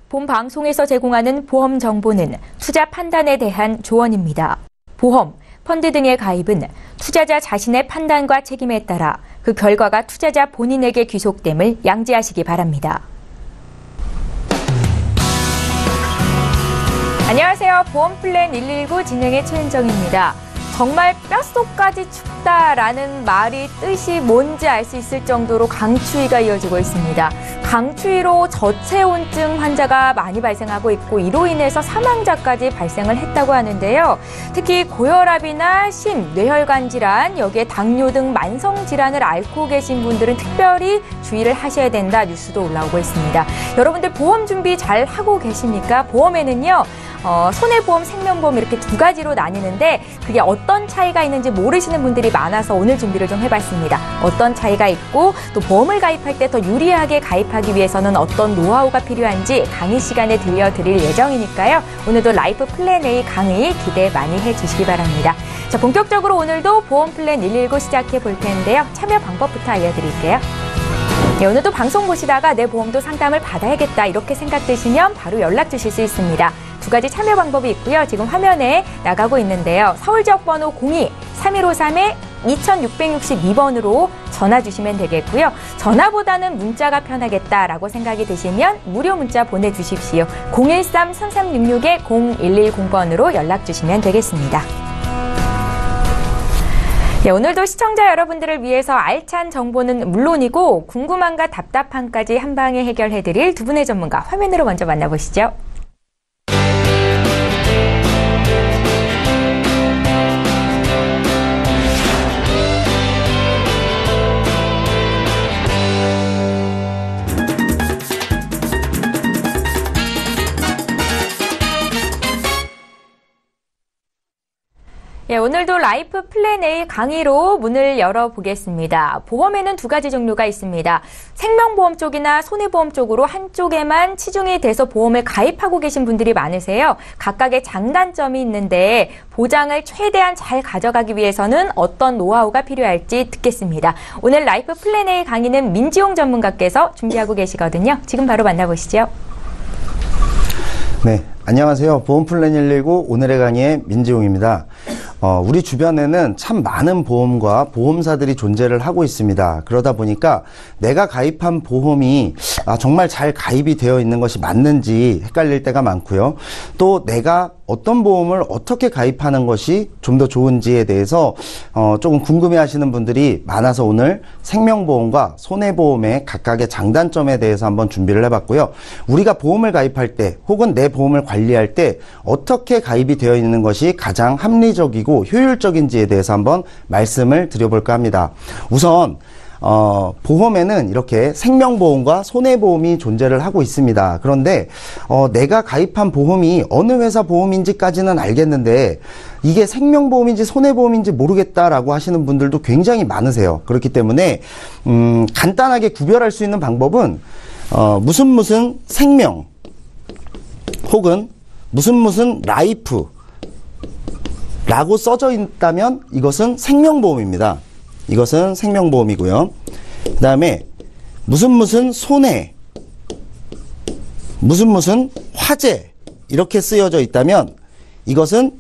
본 방송에서 제공하는 보험 정보는 투자 판단에 대한 조언입니다. 보험, 펀드 등의 가입은 투자자 자신의 판단과 책임에 따라 그 결과가 투자자 본인에게 귀속됨을 양지하시기 바랍니다. 안녕하세요. 보험플랜 119 진행의 최은정입니다. 정말 뼛속까지 춥다라는 말이 뜻이 뭔지 알 수 있을 정도로 강추위가 이어지고 있습니다. 강추위로 저체온증 환자가 많이 발생하고 있고 이로 인해서 사망자까지 발생을 했다고 하는데요. 특히 고혈압이나 심, 뇌혈관 질환, 여기에 당뇨 등 만성 질환을 앓고 계신 분들은 특별히 주의를 하셔야 된다 뉴스도 올라오고 있습니다. 여러분들 보험 준비 잘 하고 계십니까? 보험에는요. 손해보험, 생명보험 이렇게 두 가지로 나뉘는데 그게 어떤 차이가 있는지 모르시는 분들이 많아서 오늘 준비를 좀 해봤습니다. 어떤 차이가 있고 또 보험을 가입할 때 더 유리하게 가입하기 위해서는 어떤 노하우가 필요한지 강의 시간에 들려드릴 예정이니까요. 오늘도 라이프 플랜 A 강의 기대 많이 해주시기 바랍니다. 자, 본격적으로 오늘도 보험 플랜 119 시작해 볼 텐데요. 참여 방법부터 알려드릴게요. 네, 오늘도 방송 보시다가 내 보험도 상담을 받아야겠다 이렇게 생각되시면 바로 연락 주실 수 있습니다. 두 가지 참여 방법이 있고요. 지금 화면에 나가고 있는데요. 서울 지역번호 02-3153-2662번으로 전화 주시면 되겠고요. 전화보다는 문자가 편하겠다라고 생각이 드시면 무료 문자 보내주십시오. 013-3366-0110번으로 연락 주시면 되겠습니다. 네, 오늘도 시청자 여러분들을 위해서 알찬 정보는 물론이고 궁금함과 답답함까지 한 방에 해결해드릴 두 분의 전문가 화면으로 먼저 만나보시죠. 예, 오늘도 라이프 플랜 A 강의로 문을 열어보겠습니다. 보험에는 두 가지 종류가 있습니다. 생명보험 쪽이나 손해보험 쪽으로 한쪽에만 치중이 돼서 보험을 가입하고 계신 분들이 많으세요. 각각의 장단점이 있는데 보장을 최대한 잘 가져가기 위해서는 어떤 노하우가 필요할지 듣겠습니다. 오늘 라이프 플랜 A 강의는 민지용 전문가께서 준비하고 계시거든요. 지금 바로 만나보시죠. 네, 안녕하세요. 보험플랜 119 오늘의 강의의 민지용입니다. 우리 주변에는 참 많은 보험과 보험사들이 존재를 하고 있습니다. 그러다 보니까 내가 가입한 보험이 정말 잘 가입이 되어 있는 것이 맞는지 헷갈릴 때가 많고요. 또 내가 어떤 보험을 어떻게 가입하는 것이 좀 더 좋은지에 대해서 조금 궁금해하시는 분들이 많아서 오늘 생명보험과 손해보험의 각각의 장단점에 대해서 한번 준비를 해봤고요. 우리가 보험을 가입할 때 혹은 내 보험을 관리할 때 어떻게 가입이 되어 있는 것이 가장 합리적이고 효율적인지에 대해서 한번 말씀을 드려볼까 합니다. 우선 보험에는 이렇게 생명보험과 손해보험이 존재를 하고 있습니다. 그런데 내가 가입한 보험이 어느 회사 보험인지까지는 알겠는데 이게 생명보험인지 손해보험인지 모르겠다라고 하시는 분들도 굉장히 많으세요. 그렇기 때문에 간단하게 구별할 수 있는 방법은 무슨 생명 혹은 무슨 라이프 라고 써져 있다면 이것은 생명보험입니다. 이것은 생명보험이고요. 그 다음에 무슨 손해, 무슨 화재 이렇게 쓰여져 있다면 이것은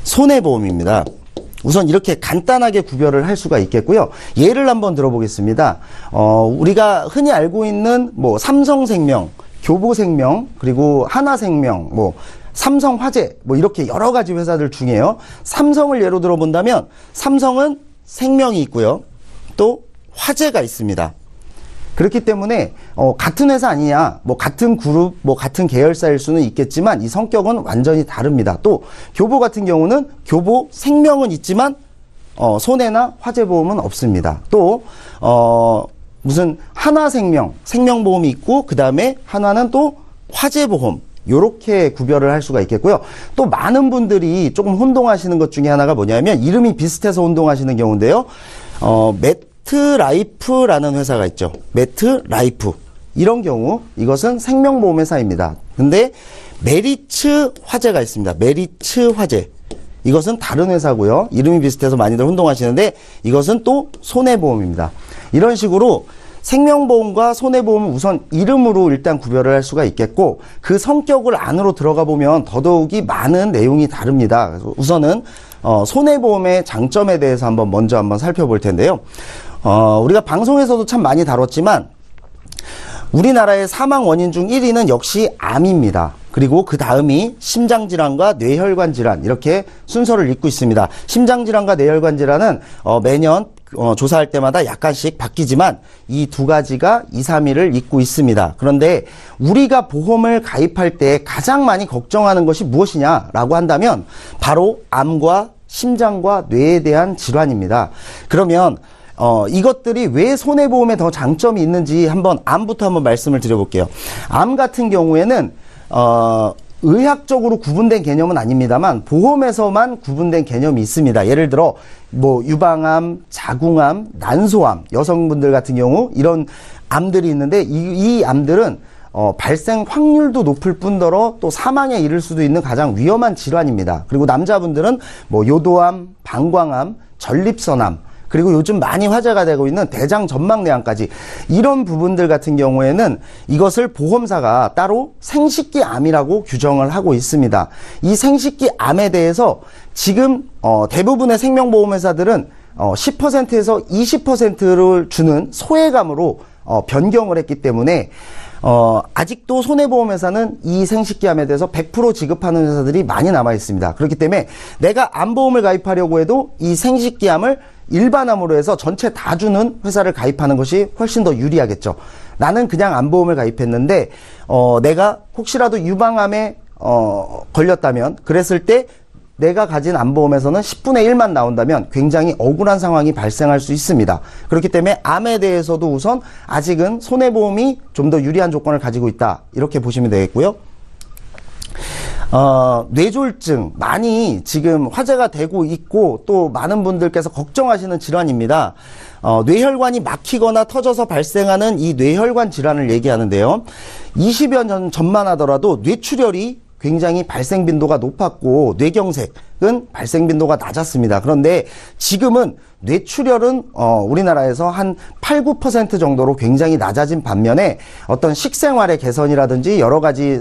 손해보험입니다. 우선 이렇게 간단하게 구별을 할 수가 있겠고요. 예를 한번 들어보겠습니다. 우리가 흔히 알고 있는 삼성생명, 교보생명, 그리고 하나생명, 삼성화재 이렇게 여러 가지 회사들 중에요. 삼성을 예로 들어본다면 삼성은 생명이 있고요. 또 화재가 있습니다. 그렇기 때문에 같은 회사 아니냐, 같은 그룹, 같은 계열사일 수는 있겠지만 이 성격은 완전히 다릅니다. 또 교보 같은 경우는 교보 생명은 있지만 손해나 화재보험은 없습니다. 또 무슨 하나생명, 생명보험이 있고 그 다음에 하나는 또 화재보험 요렇게 구별을 할 수가 있겠고요. 또 많은 분들이 조금 혼동하시는 것 중에 하나가 뭐냐면 이름이 비슷해서 혼동하시는 경우인데요. 매트라이프라는 회사가 있죠. 매트라이프. 이런 경우 이것은 생명보험 회사입니다. 근데 메리츠 화재가 있습니다. 메리츠 화재. 이것은 다른 회사고요. 이름이 비슷해서 많이들 혼동하시는데 이것은 또 손해보험입니다. 이런 식으로 생명보험과 손해보험은 우선 이름으로 일단 구별을 할 수가 있겠고, 그 성격을 안으로 들어가 보면 더더욱이 많은 내용이 다릅니다. 그래서 우선은 손해보험의 장점에 대해서 먼저 한번 살펴볼 텐데요. 우리가 방송에서도 참 많이 다뤘지만 우리나라의 사망 원인 중 1위는 역시 암입니다. 그리고 그 다음이 심장질환과 뇌혈관 질환, 이렇게 순서를 잇고 있습니다. 심장질환과 뇌혈관 질환은 매년 조사할 때마다 약간씩 바뀌지만 이 두 가지가 2, 3위를 잇고 있습니다. 그런데 우리가 보험을 가입할 때 가장 많이 걱정하는 것이 무엇이냐라고 한다면 바로 암과 심장과 뇌에 대한 질환입니다. 그러면 이것들이 왜 손해보험에 더 장점이 있는지 암부터 한번 말씀을 드려볼게요. 암 같은 경우에는 의학적으로 구분된 개념은 아닙니다만 보험에서만 구분된 개념이 있습니다. 예를 들어 유방암, 자궁암, 난소암, 여성분들 같은 경우 이런 암들이 있는데 이 암들은 발생 확률도 높을 뿐더러 또 사망에 이를 수도 있는 가장 위험한 질환입니다. 그리고 남자분들은 요도암, 방광암, 전립선암, 그리고 요즘 많이 화제가 되고 있는 대장 전망내암까지, 이런 부분들 같은 경우에는 이것을 보험사가 따로 생식기 암이라고 규정을 하고 있습니다. 이 생식기 암에 대해서 지금 대부분의 생명보험회사들은 10%에서 20%를 주는 소외감으로 변경을 했기 때문에 아직도 손해보험회사는 이 생식기암에 대해서 100% 지급하는 회사들이 많이 남아 있습니다. 그렇기 때문에 내가 암보험을 가입하려고 해도 이 생식기암을 일반암으로 해서 전체 다 주는 회사를 가입하는 것이 훨씬 더 유리하겠죠. 나는 그냥 암보험을 가입했는데 내가 혹시라도 유방암에 걸렸다면, 그랬을 때 내가 가진 암보험에서는 10분의 1만 나온다면 굉장히 억울한 상황이 발생할 수 있습니다. 그렇기 때문에 암에 대해서도 우선 아직은 손해보험이 좀 더 유리한 조건을 가지고 있다, 이렇게 보시면 되겠고요. 뇌졸중 많이 지금 화제가 되고 있고 또 많은 분들께서 걱정하시는 질환입니다. 뇌혈관이 막히거나 터져서 발생하는 이 뇌혈관 질환을 얘기하는데요. 20여 년 전만 하더라도 뇌출혈이 굉장히 발생 빈도가 높았고 뇌경색은 발생 빈도가 낮았습니다. 그런데 지금은 뇌출혈은 우리나라에서 한 8, 9% 정도로 굉장히 낮아진 반면에 어떤 식생활의 개선이라든지 여러 가지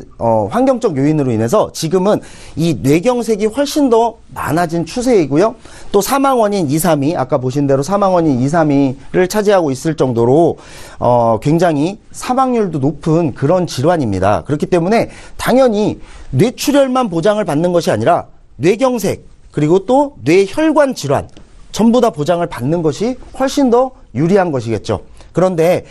환경적 요인으로 인해서 지금은 이 뇌경색이 훨씬 더 많아진 추세이고요. 또 사망원인 2, 3위, 아까 보신 대로 사망원인 2, 3위를 차지하고 있을 정도로 굉장히 사망률도 높은 그런 질환입니다. 그렇기 때문에 당연히 뇌출혈만 보장을 받는 것이 아니라 뇌경색, 그리고 또 뇌혈관 질환 전부 다 보장을 받는 것이 훨씬 더 유리한 것이겠죠. 그런데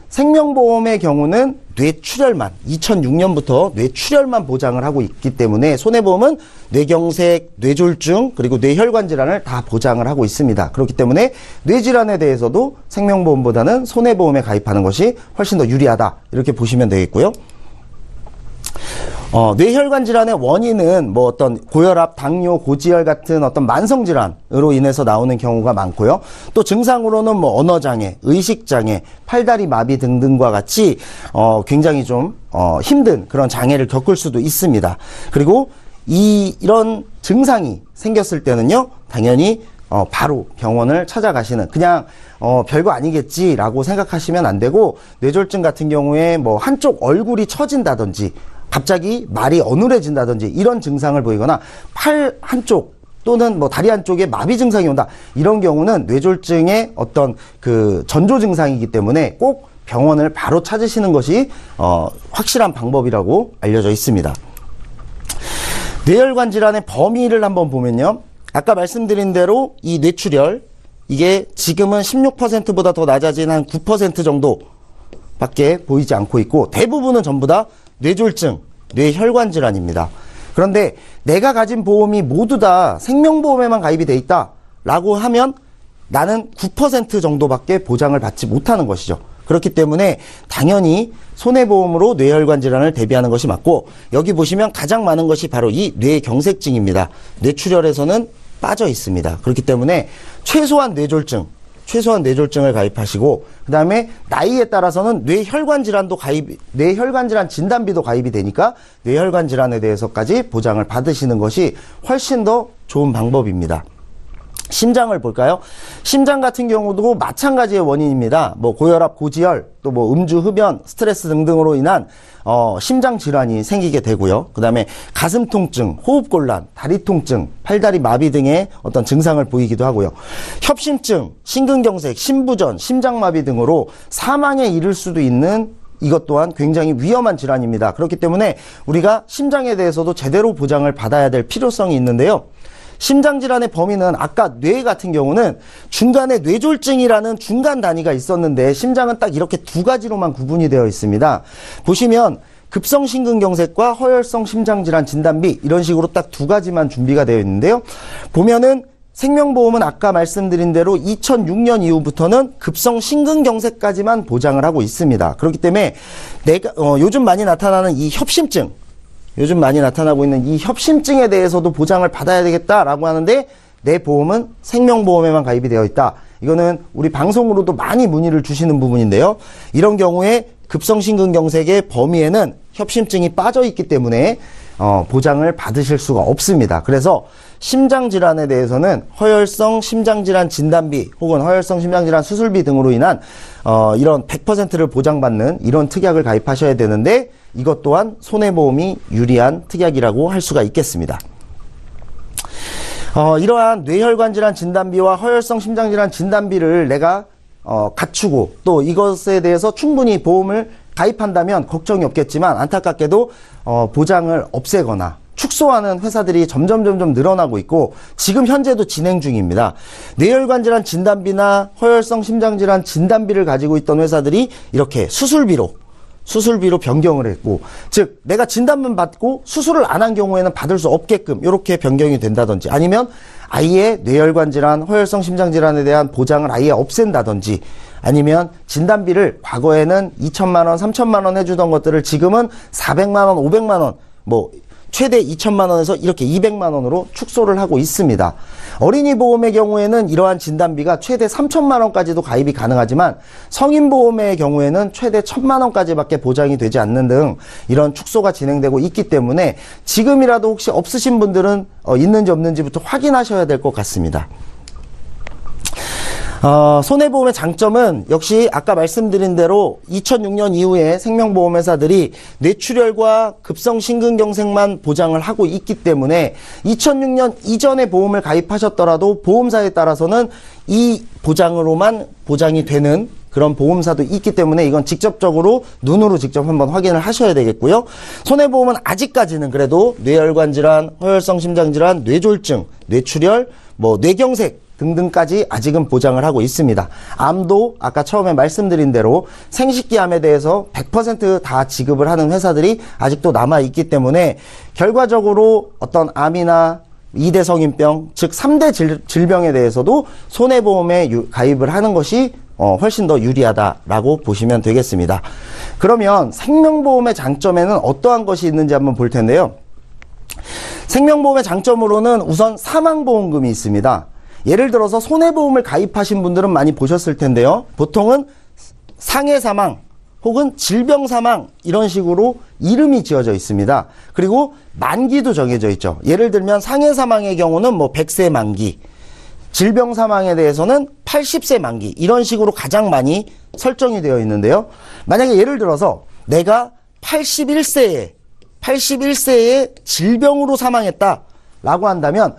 생명보험의 경우는 뇌출혈만, 2006년부터 뇌출혈만 보장을 하고 있기 때문에 손해보험은 뇌경색, 뇌졸중, 그리고 뇌혈관 질환을 다 보장을 하고 있습니다. 그렇기 때문에 뇌질환에 대해서도 생명보험보다는 손해보험에 가입하는 것이 훨씬 더 유리하다, 이렇게 보시면 되겠고요. 뇌혈관 질환의 원인은 어떤 고혈압, 당뇨, 고지혈 같은 어떤 만성 질환으로 인해서 나오는 경우가 많고요. 또 증상으로는 언어장애, 의식장애, 팔다리 마비 등등과 같이 굉장히 좀 힘든 그런 장애를 겪을 수도 있습니다. 그리고 이런 증상이 생겼을 때는요, 당연히 바로 병원을 찾아가시는, 그냥 별거 아니겠지라고 생각하시면 안 되고, 뇌졸중 같은 경우에 한쪽 얼굴이 처진다든지 갑자기 말이 어눌해진다든지 이런 증상을 보이거나 팔 한쪽 또는 다리 한쪽에 마비 증상이 온다, 이런 경우는 뇌졸중의 어떤 그 전조 증상이기 때문에 꼭 병원을 바로 찾으시는 것이 확실한 방법이라고 알려져 있습니다. 뇌혈관 질환의 범위를 한번 보면요, 아까 말씀드린 대로 이 뇌출혈, 이게 지금은 16%보다 더 낮아진 한 9% 정도밖에 보이지 않고 있고, 대부분은 전부 다 뇌졸중, 뇌혈관 질환입니다. 그런데 내가 가진 보험이 모두 다 생명보험에만 가입이 돼 있다라고 하면 나는 9% 정도밖에 보장을 받지 못하는 것이죠. 그렇기 때문에 당연히 손해보험으로 뇌혈관 질환을 대비하는 것이 맞고, 여기 보시면 가장 많은 것이 바로 이 뇌경색증입니다. 뇌출혈에서는 빠져 있습니다. 그렇기 때문에 최소한 뇌졸중을 가입하시고, 그 다음에 나이에 따라서는 뇌혈관 질환 진단비도 가입이 되니까 뇌혈관 질환에 대해서까지 보장을 받으시는 것이 훨씬 더 좋은 방법입니다. 심장을 볼까요? 심장 같은 경우도 마찬가지의 원인입니다. 뭐 고혈압, 고지혈, 또 뭐 음주, 흡연, 스트레스 등등으로 인한 심장 질환이 생기게 되고요. 그다음에 가슴 통증, 호흡 곤란, 다리 통증, 팔다리 마비 등의 어떤 증상을 보이기도 하고요. 협심증, 심근경색, 심부전, 심장마비 등으로 사망에 이를 수도 있는 이것 또한 굉장히 위험한 질환입니다. 그렇기 때문에 우리가 심장에 대해서도 제대로 보장을 받아야 될 필요성이 있는데요. 심장질환의 범위는 아까 뇌 같은 경우는 중간에 뇌졸중이라는 중간 단위가 있었는데 심장은 딱 이렇게 두 가지로만 구분이 되어 있습니다. 보시면 급성심근경색과 허혈성 심장질환 진단비 이런 식으로 딱 두 가지만 준비가 되어 있는데요. 보면은 생명보험은 아까 말씀드린 대로 2006년 이후부터는 급성심근경색까지만 보장을 하고 있습니다. 그렇기 때문에 요즘 많이 나타나는 이 협심증, 요즘 많이 나타나고 있는 이 협심증에 대해서도 보장을 받아야 되겠다라고 하는데 내 보험은 생명보험에만 가입이 되어 있다. 이거는 우리 방송으로도 많이 문의를 주시는 부분인데요. 이런 경우에 급성심근경색의 범위에는 협심증이 빠져 있기 때문에 보장을 받으실 수가 없습니다. 그래서 심장질환에 대해서는 허혈성 심장질환 진단비 혹은 허혈성 심장질환 수술비 등으로 인한 이런 100%를 보장받는 이런 특약을 가입하셔야 되는데 이것 또한 손해보험이 유리한 특약이라고 할 수가 있겠습니다. 이러한 뇌혈관 질환 진단비와 허혈성 심장질환 진단비를 내가 갖추고 또 이것에 대해서 충분히 보험을 가입한다면 걱정이 없겠지만 안타깝게도 보장을 없애거나 축소하는 회사들이 점점 늘어나고 있고 지금 현재도 진행 중입니다. 뇌혈관 질환 진단비나 허혈성 심장질환 진단비를 가지고 있던 회사들이 이렇게 수술비로 변경을 했고, 즉 내가 진단만 받고 수술을 안 한 경우에는 받을 수 없게끔 이렇게 변경이 된다든지 아니면 아예 뇌혈관 질환, 허혈성 심장질환에 대한 보장을 아예 없앤다든지 아니면 진단비를 과거에는 2천만 원, 3천만 원 해주던 것들을 지금은 400만 원, 500만 원, 뭐 최대 2천만 원에서 이렇게 200만 원으로 축소를 하고 있습니다. 어린이 보험의 경우에는 이러한 진단비가 최대 3천만 원까지도 가입이 가능하지만 성인 보험의 경우에는 최대 1,000만 원까지밖에 보장이 되지 않는 등 이런 축소가 진행되고 있기 때문에 지금이라도 혹시 없으신 분들은 있는지 없는지부터 확인하셔야 될 것 같습니다. 손해보험의 장점은 역시 아까 말씀드린 대로 2006년 이후에 생명보험회사들이 뇌출혈과 급성심근경색만 보장을 하고 있기 때문에 2006년 이전에 보험을 가입하셨더라도 보험사에 따라서는 이 보장으로만 보장이 되는 그런 보험사도 있기 때문에 이건 직접적으로 눈으로 직접 한번 확인을 하셔야 되겠고요. 손해보험은 아직까지는 그래도 뇌혈관 질환, 허혈성 심장질환, 뇌졸중, 뇌출혈, 뇌경색 등등까지 아직은 보장을 하고 있습니다. 암도 아까 처음에 말씀드린 대로 생식기암에 대해서 100% 다 지급을 하는 회사들이 아직도 남아있기 때문에 결과적으로 어떤 암이나 2대 성인병, 즉 3대 질병에 대해서도 손해보험에 가입을 하는 것이 훨씬 더 유리하다라고 보시면 되겠습니다. 그러면 생명보험의 장점에는 어떠한 것이 있는지 한번 볼 텐데요. 생명보험의 장점으로는 우선 사망보험금이 있습니다. 예를 들어서 손해보험을 가입하신 분들은 많이 보셨을 텐데요. 보통은 상해사망 혹은 질병사망 이런 식으로 이름이 지어져 있습니다. 그리고 만기도 정해져 있죠. 예를 들면 상해사망의 경우는 100세 만기, 질병사망에 대해서는 80세 만기 이런 식으로 가장 많이 설정이 되어 있는데요. 만약에 예를 들어서 내가 81세에 질병으로 사망했다라고 한다면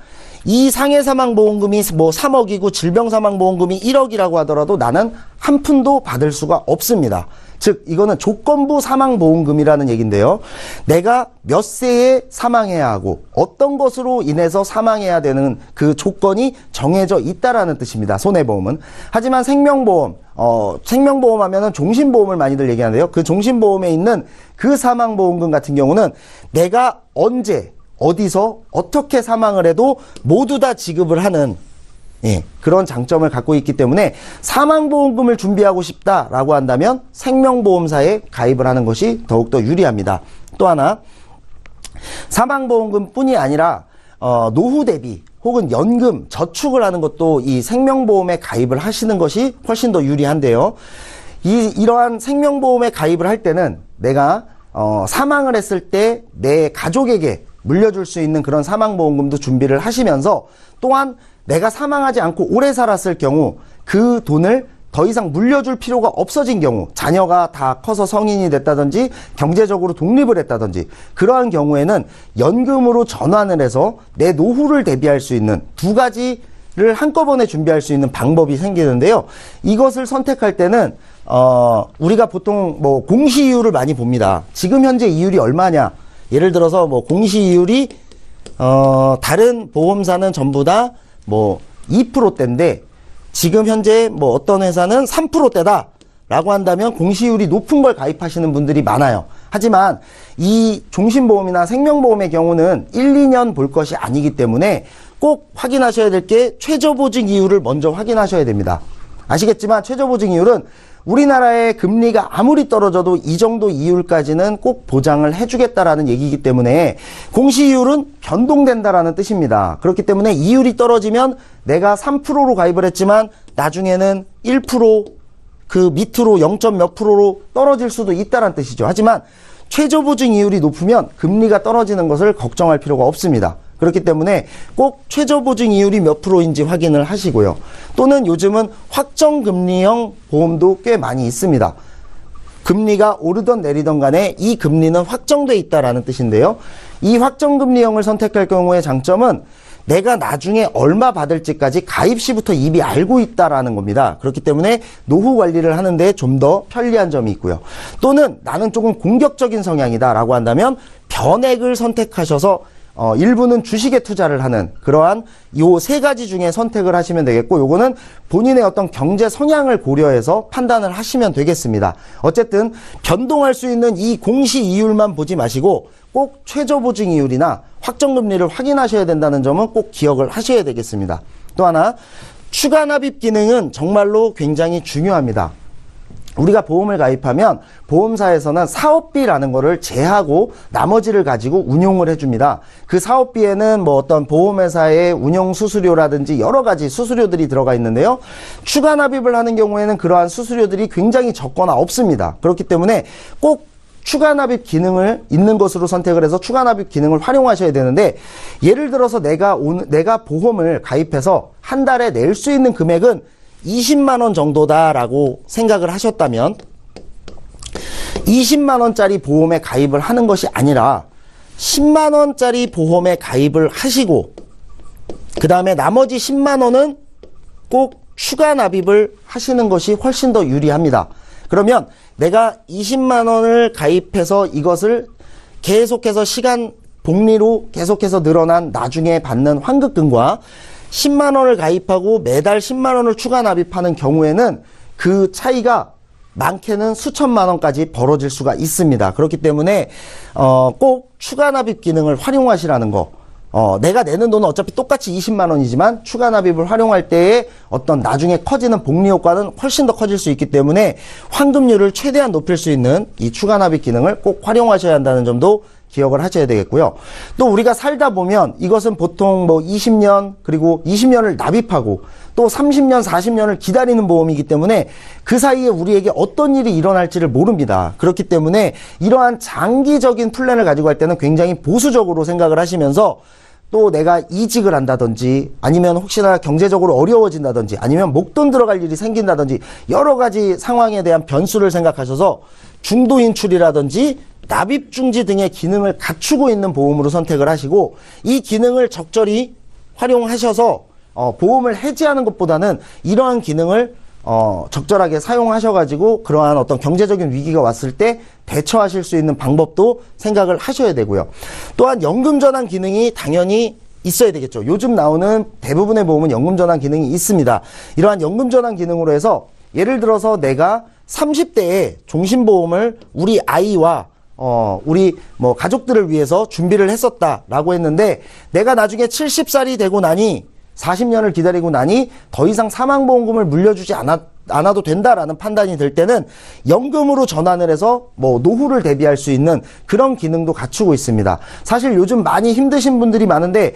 이 상해사망보험금이 3억이고 질병사망보험금이 1억이라고 하더라도 나는 한 푼도 받을 수가 없습니다. 즉 이거는 조건부 사망보험금이라는 얘기인데요. 내가 몇 세에 사망해야 하고 어떤 것으로 인해서 사망해야 되는 그 조건이 정해져 있다라는 뜻입니다. 손해보험은. 하지만 생명보험 하면은 종신보험을 많이들 얘기하는데요. 그 종신보험에 있는 그 사망보험금 같은 경우는 내가 언제 어디서 어떻게 사망을 해도 모두 다 지급을 하는 그런 장점을 갖고 있기 때문에 사망보험금을 준비하고 싶다라고 한다면 생명보험사에 가입을 하는 것이 더욱더 유리합니다. 또 하나 사망보험금 뿐이 아니라 노후 대비 혹은 연금, 저축을 하는 것도 이 생명보험에 가입을 하시는 것이 훨씬 더 유리한데요. 이러한 생명보험에 가입을 할 때는 내가 사망을 했을 때 내 가족에게 물려줄 수 있는 그런 사망보험금도 준비를 하시면서 또한 내가 사망하지 않고 오래 살았을 경우 그 돈을 더 이상 물려줄 필요가 없어진 경우, 자녀가 다 커서 성인이 됐다든지 경제적으로 독립을 했다든지 그러한 경우에는 연금으로 전환을 해서 내 노후를 대비할 수 있는 두 가지를 한꺼번에 준비할 수 있는 방법이 생기는데요. 이것을 선택할 때는 우리가 보통 뭐 공시이율을 많이 봅니다. 지금 현재 이율이 얼마냐? 예를 들어서 뭐 공시이율이 다른 보험사는 전부 다 뭐 2%대인데 지금 현재 뭐 어떤 회사는 3%대다 라고 한다면 공시율이 높은 걸 가입하시는 분들이 많아요. 하지만 이 종신보험이나 생명보험의 경우는 1, 2년 볼 것이 아니기 때문에 꼭 확인하셔야 될 게 최저보증 이율을 먼저 확인하셔야 됩니다. 아시겠지만 최저보증 이율은 우리나라의 금리가 아무리 떨어져도 이 정도 이율까지는 꼭 보장을 해주겠다라는 얘기이기 때문에 공시이율은 변동된다라는 뜻입니다. 그렇기 때문에 이율이 떨어지면 내가 3%로 가입을 했지만 나중에는 1% 그 밑으로 0. 몇 프로로 떨어질 수도 있다는 뜻이죠. 하지만 최저보증 이율이 높으면 금리가 떨어지는 것을 걱정할 필요가 없습니다. 그렇기 때문에 꼭 최저보증 이율이 몇 프로인지 확인을 하시고요. 또는 요즘은 확정금리형 보험도 꽤 많이 있습니다. 금리가 오르던 내리던 간에 이 금리는 확정돼 있다라는 뜻인데요. 이 확정금리형을 선택할 경우의 장점은 내가 나중에 얼마 받을지까지 가입 시부터 이미 알고 있다라는 겁니다. 그렇기 때문에 노후 관리를 하는데 좀 더 편리한 점이 있고요. 또는 나는 조금 공격적인 성향이다라고 한다면 변액을 선택하셔서 일부는 주식에 투자를 하는 그러한 요 세 가지 중에 선택을 하시면 되겠고, 요거는 본인의 어떤 경제 성향을 고려해서 판단을 하시면 되겠습니다. 어쨌든 변동할 수 있는 이 공시 이율만 보지 마시고 꼭 최저보증 이율이나 확정금리를 확인하셔야 된다는 점은 꼭 기억을 하셔야 되겠습니다. 또 하나, 추가 납입 기능은 정말로 굉장히 중요합니다. 우리가 보험을 가입하면 보험사에서는 사업비라는 거를 제하고 나머지를 가지고 운용을 해줍니다. 그 사업비에는 뭐 어떤 보험회사의 운영 수수료라든지 여러 가지 수수료들이 들어가 있는데요. 추가 납입을 하는 경우에는 그러한 수수료들이 굉장히 적거나 없습니다. 그렇기 때문에 꼭 추가 납입 기능을 있는 것으로 선택을 해서 추가 납입 기능을 활용하셔야 되는데, 예를 들어서 내가 보험을 가입해서 한 달에 낼 수 있는 금액은 20만 원 정도다라고 생각을 하셨다면 20만 원짜리 보험에 가입을 하는 것이 아니라 10만 원짜리 보험에 가입을 하시고 그 다음에 나머지 10만 원은 꼭 추가 납입을 하시는 것이 훨씬 더 유리합니다. 그러면 내가 20만 원을 가입해서 이것을 계속해서 시간 복리로 계속해서 늘어난 나중에 받는 환급금과 10만 원을 가입하고 매달 10만 원을 추가 납입하는 경우에는 그 차이가 많게는 수천만 원까지 벌어질 수가 있습니다. 그렇기 때문에 꼭 추가 납입 기능을 활용하시라는 거. 내가 내는 돈은 어차피 똑같이 20만 원이지만 추가 납입을 활용할 때에 어떤 나중에 커지는 복리 효과는 훨씬 더 커질 수 있기 때문에 환급률을 최대한 높일 수 있는 이 추가 납입 기능을 꼭 활용하셔야 한다는 점도 기억을 하셔야 되겠고요. 또 우리가 살다 보면 이것은 보통 뭐 20년 그리고 20년을 납입하고 또 30년, 40년을 기다리는 보험이기 때문에 그 사이에 우리에게 어떤 일이 일어날지를 모릅니다. 그렇기 때문에 이러한 장기적인 플랜을 가지고 할 때는 굉장히 보수적으로 생각을 하시면서 또 내가 이직을 한다든지 아니면 혹시나 경제적으로 어려워진다든지 아니면 목돈 들어갈 일이 생긴다든지 여러 가지 상황에 대한 변수를 생각하셔서 중도 인출이라든지 납입 중지 등의 기능을 갖추고 있는 보험으로 선택을 하시고, 이 기능을 적절히 활용하셔서 보험을 해지하는 것보다는 이러한 기능을 적절하게 사용하셔가지고 그러한 어떤 경제적인 위기가 왔을 때 대처하실 수 있는 방법도 생각을 하셔야 되고요. 또한 연금 전환 기능이 당연히 있어야 되겠죠. 요즘 나오는 대부분의 보험은 연금 전환 기능이 있습니다. 이러한 연금 전환 기능으로 해서 예를 들어서 내가 30대에 종신보험을 우리 아이와 우리 뭐 가족들을 위해서 준비를 했었다라고 했는데, 내가 나중에 70살이 되고 나니 40년을 기다리고 나니 더 이상 사망보험금을 물려주지 않아도 된다라는 판단이 될 때는 연금으로 전환을 해서 뭐 노후를 대비할 수 있는 그런 기능도 갖추고 있습니다. 사실 요즘 많이 힘드신 분들이 많은데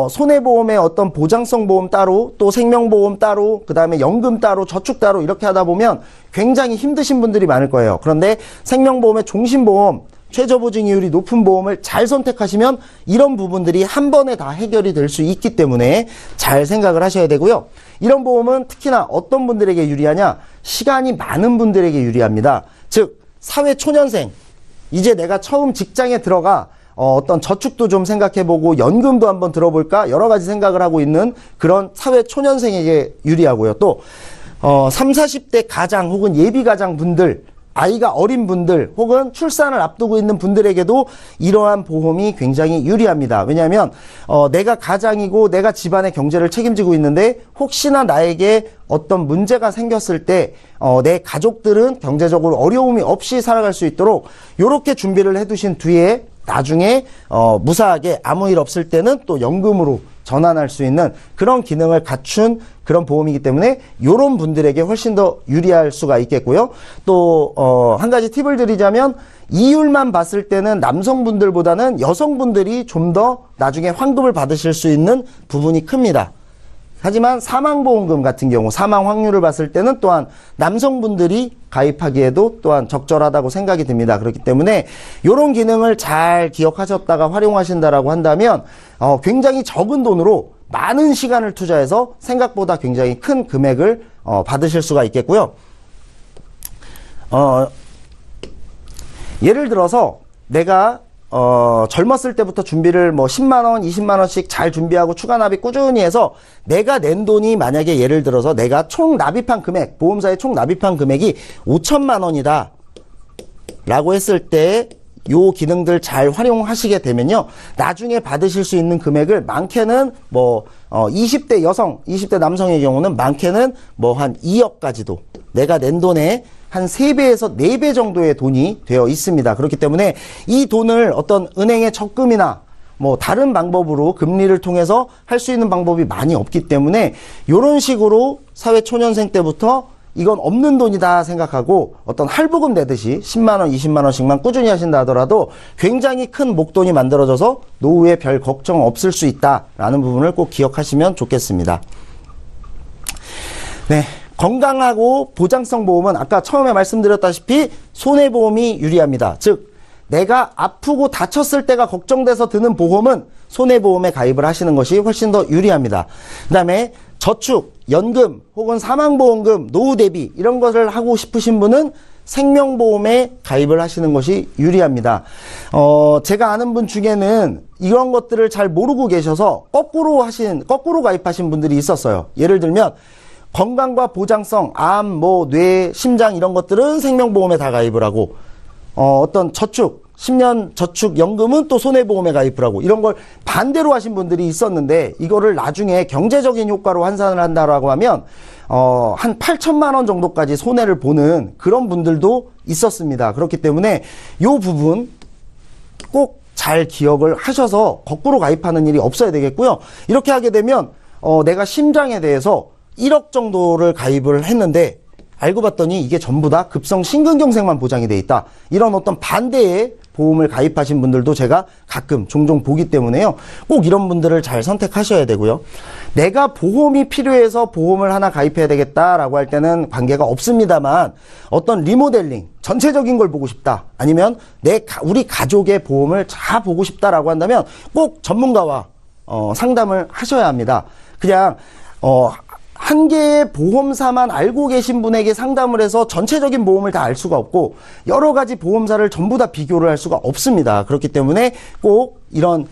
손해보험의 어떤 보장성 보험 따로, 또 생명보험 따로, 그 다음에 연금 따로, 저축 따로 이렇게 하다 보면 굉장히 힘드신 분들이 많을 거예요. 그런데 생명보험의 종신보험 최저 보증이율이 높은 보험을 잘 선택하시면 이런 부분들이 한 번에 다 해결이 될 수 있기 때문에 잘 생각을 하셔야 되고요. 이런 보험은 특히나 어떤 분들에게 유리하냐? 시간이 많은 분들에게 유리합니다. 즉 사회 초년생, 이제 내가 처음 직장에 들어가 어떤 저축도 좀 생각해보고 연금도 한번 들어볼까? 여러 가지 생각을 하고 있는 그런 사회 초년생에게 유리하고요. 또 3, 40대 가장 혹은 예비 가장 분들, 아이가 어린 분들 혹은 출산을 앞두고 있는 분들에게도 이러한 보험이 굉장히 유리합니다. 왜냐하면 내가 가장이고 내가 집안의 경제를 책임지고 있는데 혹시나 나에게 어떤 문제가 생겼을 때 내 가족들은 경제적으로 어려움이 없이 살아갈 수 있도록 이렇게 준비를 해두신 뒤에 나중에 무사하게 아무 일 없을 때는 또 연금으로 전환할 수 있는 그런 기능을 갖춘 그런 보험이기 때문에 이런 분들에게 훨씬 더 유리할 수가 있겠고요. 또 한 가지 팁을 드리자면 이율만 봤을 때는 남성분들보다는 여성분들이 좀 더 나중에 환급을 받으실 수 있는 부분이 큽니다. 하지만 사망보험금 같은 경우 사망 확률을 봤을 때는 또한 남성분들이 가입하기에도 또한 적절하다고 생각이 듭니다. 그렇기 때문에 이런 기능을 잘 기억하셨다가 활용하신다라고 한다면 굉장히 적은 돈으로 많은 시간을 투자해서 생각보다 굉장히 큰 금액을 받으실 수가 있겠고요. 예를 들어서 내가 젊었을 때부터 준비를 10만원, 20만원씩 잘 준비하고 추가 납입 꾸준히 해서 내가 낸 돈이 만약에 예를 들어서 내가 총 납입한 금액, 보험사에 총 납입한 금액이 5천만원이다 라고 했을 때 요 기능들 잘 활용하시게 되면요. 나중에 받으실 수 있는 금액을 많게는 20대 여성, 20대 남성의 경우는 많게는 한 2억까지도 내가 낸 돈에 한 3배에서 4배 정도의 돈이 되어 있습니다. 그렇기 때문에 이 돈을 어떤 은행의 적금이나 다른 방법으로 금리를 통해서 할 수 있는 방법이 많이 없기 때문에 이런 식으로 사회 초년생 때부터 이건 없는 돈이다 생각하고 어떤 할부금 내듯이 10만원, 20만원씩만 꾸준히 하신다 하더라도 굉장히 큰 목돈이 만들어져서 노후에 별 걱정 없을 수 있다라는 부분을 꼭 기억하시면 좋겠습니다. 네. 건강하고 보장성 보험은 아까 처음에 말씀드렸다시피 손해보험이 유리합니다. 즉 내가 아프고 다쳤을 때가 걱정돼서 드는 보험은 손해보험에 가입을 하시는 것이 훨씬 더 유리합니다. 그 다음에 저축, 연금 혹은 사망보험금, 노후 대비 이런 것을 하고 싶으신 분은 생명보험에 가입을 하시는 것이 유리합니다. 제가 아는 분 중에는 이런 것들을 잘 모르고 계셔서 거꾸로 가입하신 분들이 있었어요. 예를 들면 건강과 보장성, 암, 뇌, 심장 이런 것들은 생명보험에 다 가입을 하고 어떤 저축, 10년 저축 연금은 또 손해보험에 가입을 하고 이런 걸 반대로 하신 분들이 있었는데 이거를 나중에 경제적인 효과로 환산을 한다라고 하면 한 8천만 원 정도까지 손해를 보는 그런 분들도 있었습니다. 그렇기 때문에 이 부분 꼭 잘 기억을 하셔서 거꾸로 가입하는 일이 없어야 되겠고요. 이렇게 하게 되면 내가 심장에 대해서 1억 정도를 가입을 했는데 알고 봤더니 이게 전부 다 급성 심근경색만 보장이 돼 있다. 이런 어떤 반대의 보험을 가입하신 분들도 제가 가끔 종종 보기 때문에요. 꼭 이런 분들을 잘 선택하셔야 되고요. 내가 보험이 필요해서 보험을 하나 가입해야 되겠다라고 할 때는 관계가 없습니다만 어떤 리모델링, 전체적인 걸 보고 싶다. 아니면 우리 가족의 보험을 다 보고 싶다라고 한다면 꼭 전문가와 상담을 하셔야 합니다. 그냥 한 개의 보험사만 알고 계신 분에게 상담을 해서 전체적인 보험을 다 알 수가 없고 여러 가지 보험사를 전부 다 비교를 할 수가 없습니다. 그렇기 때문에 꼭 이런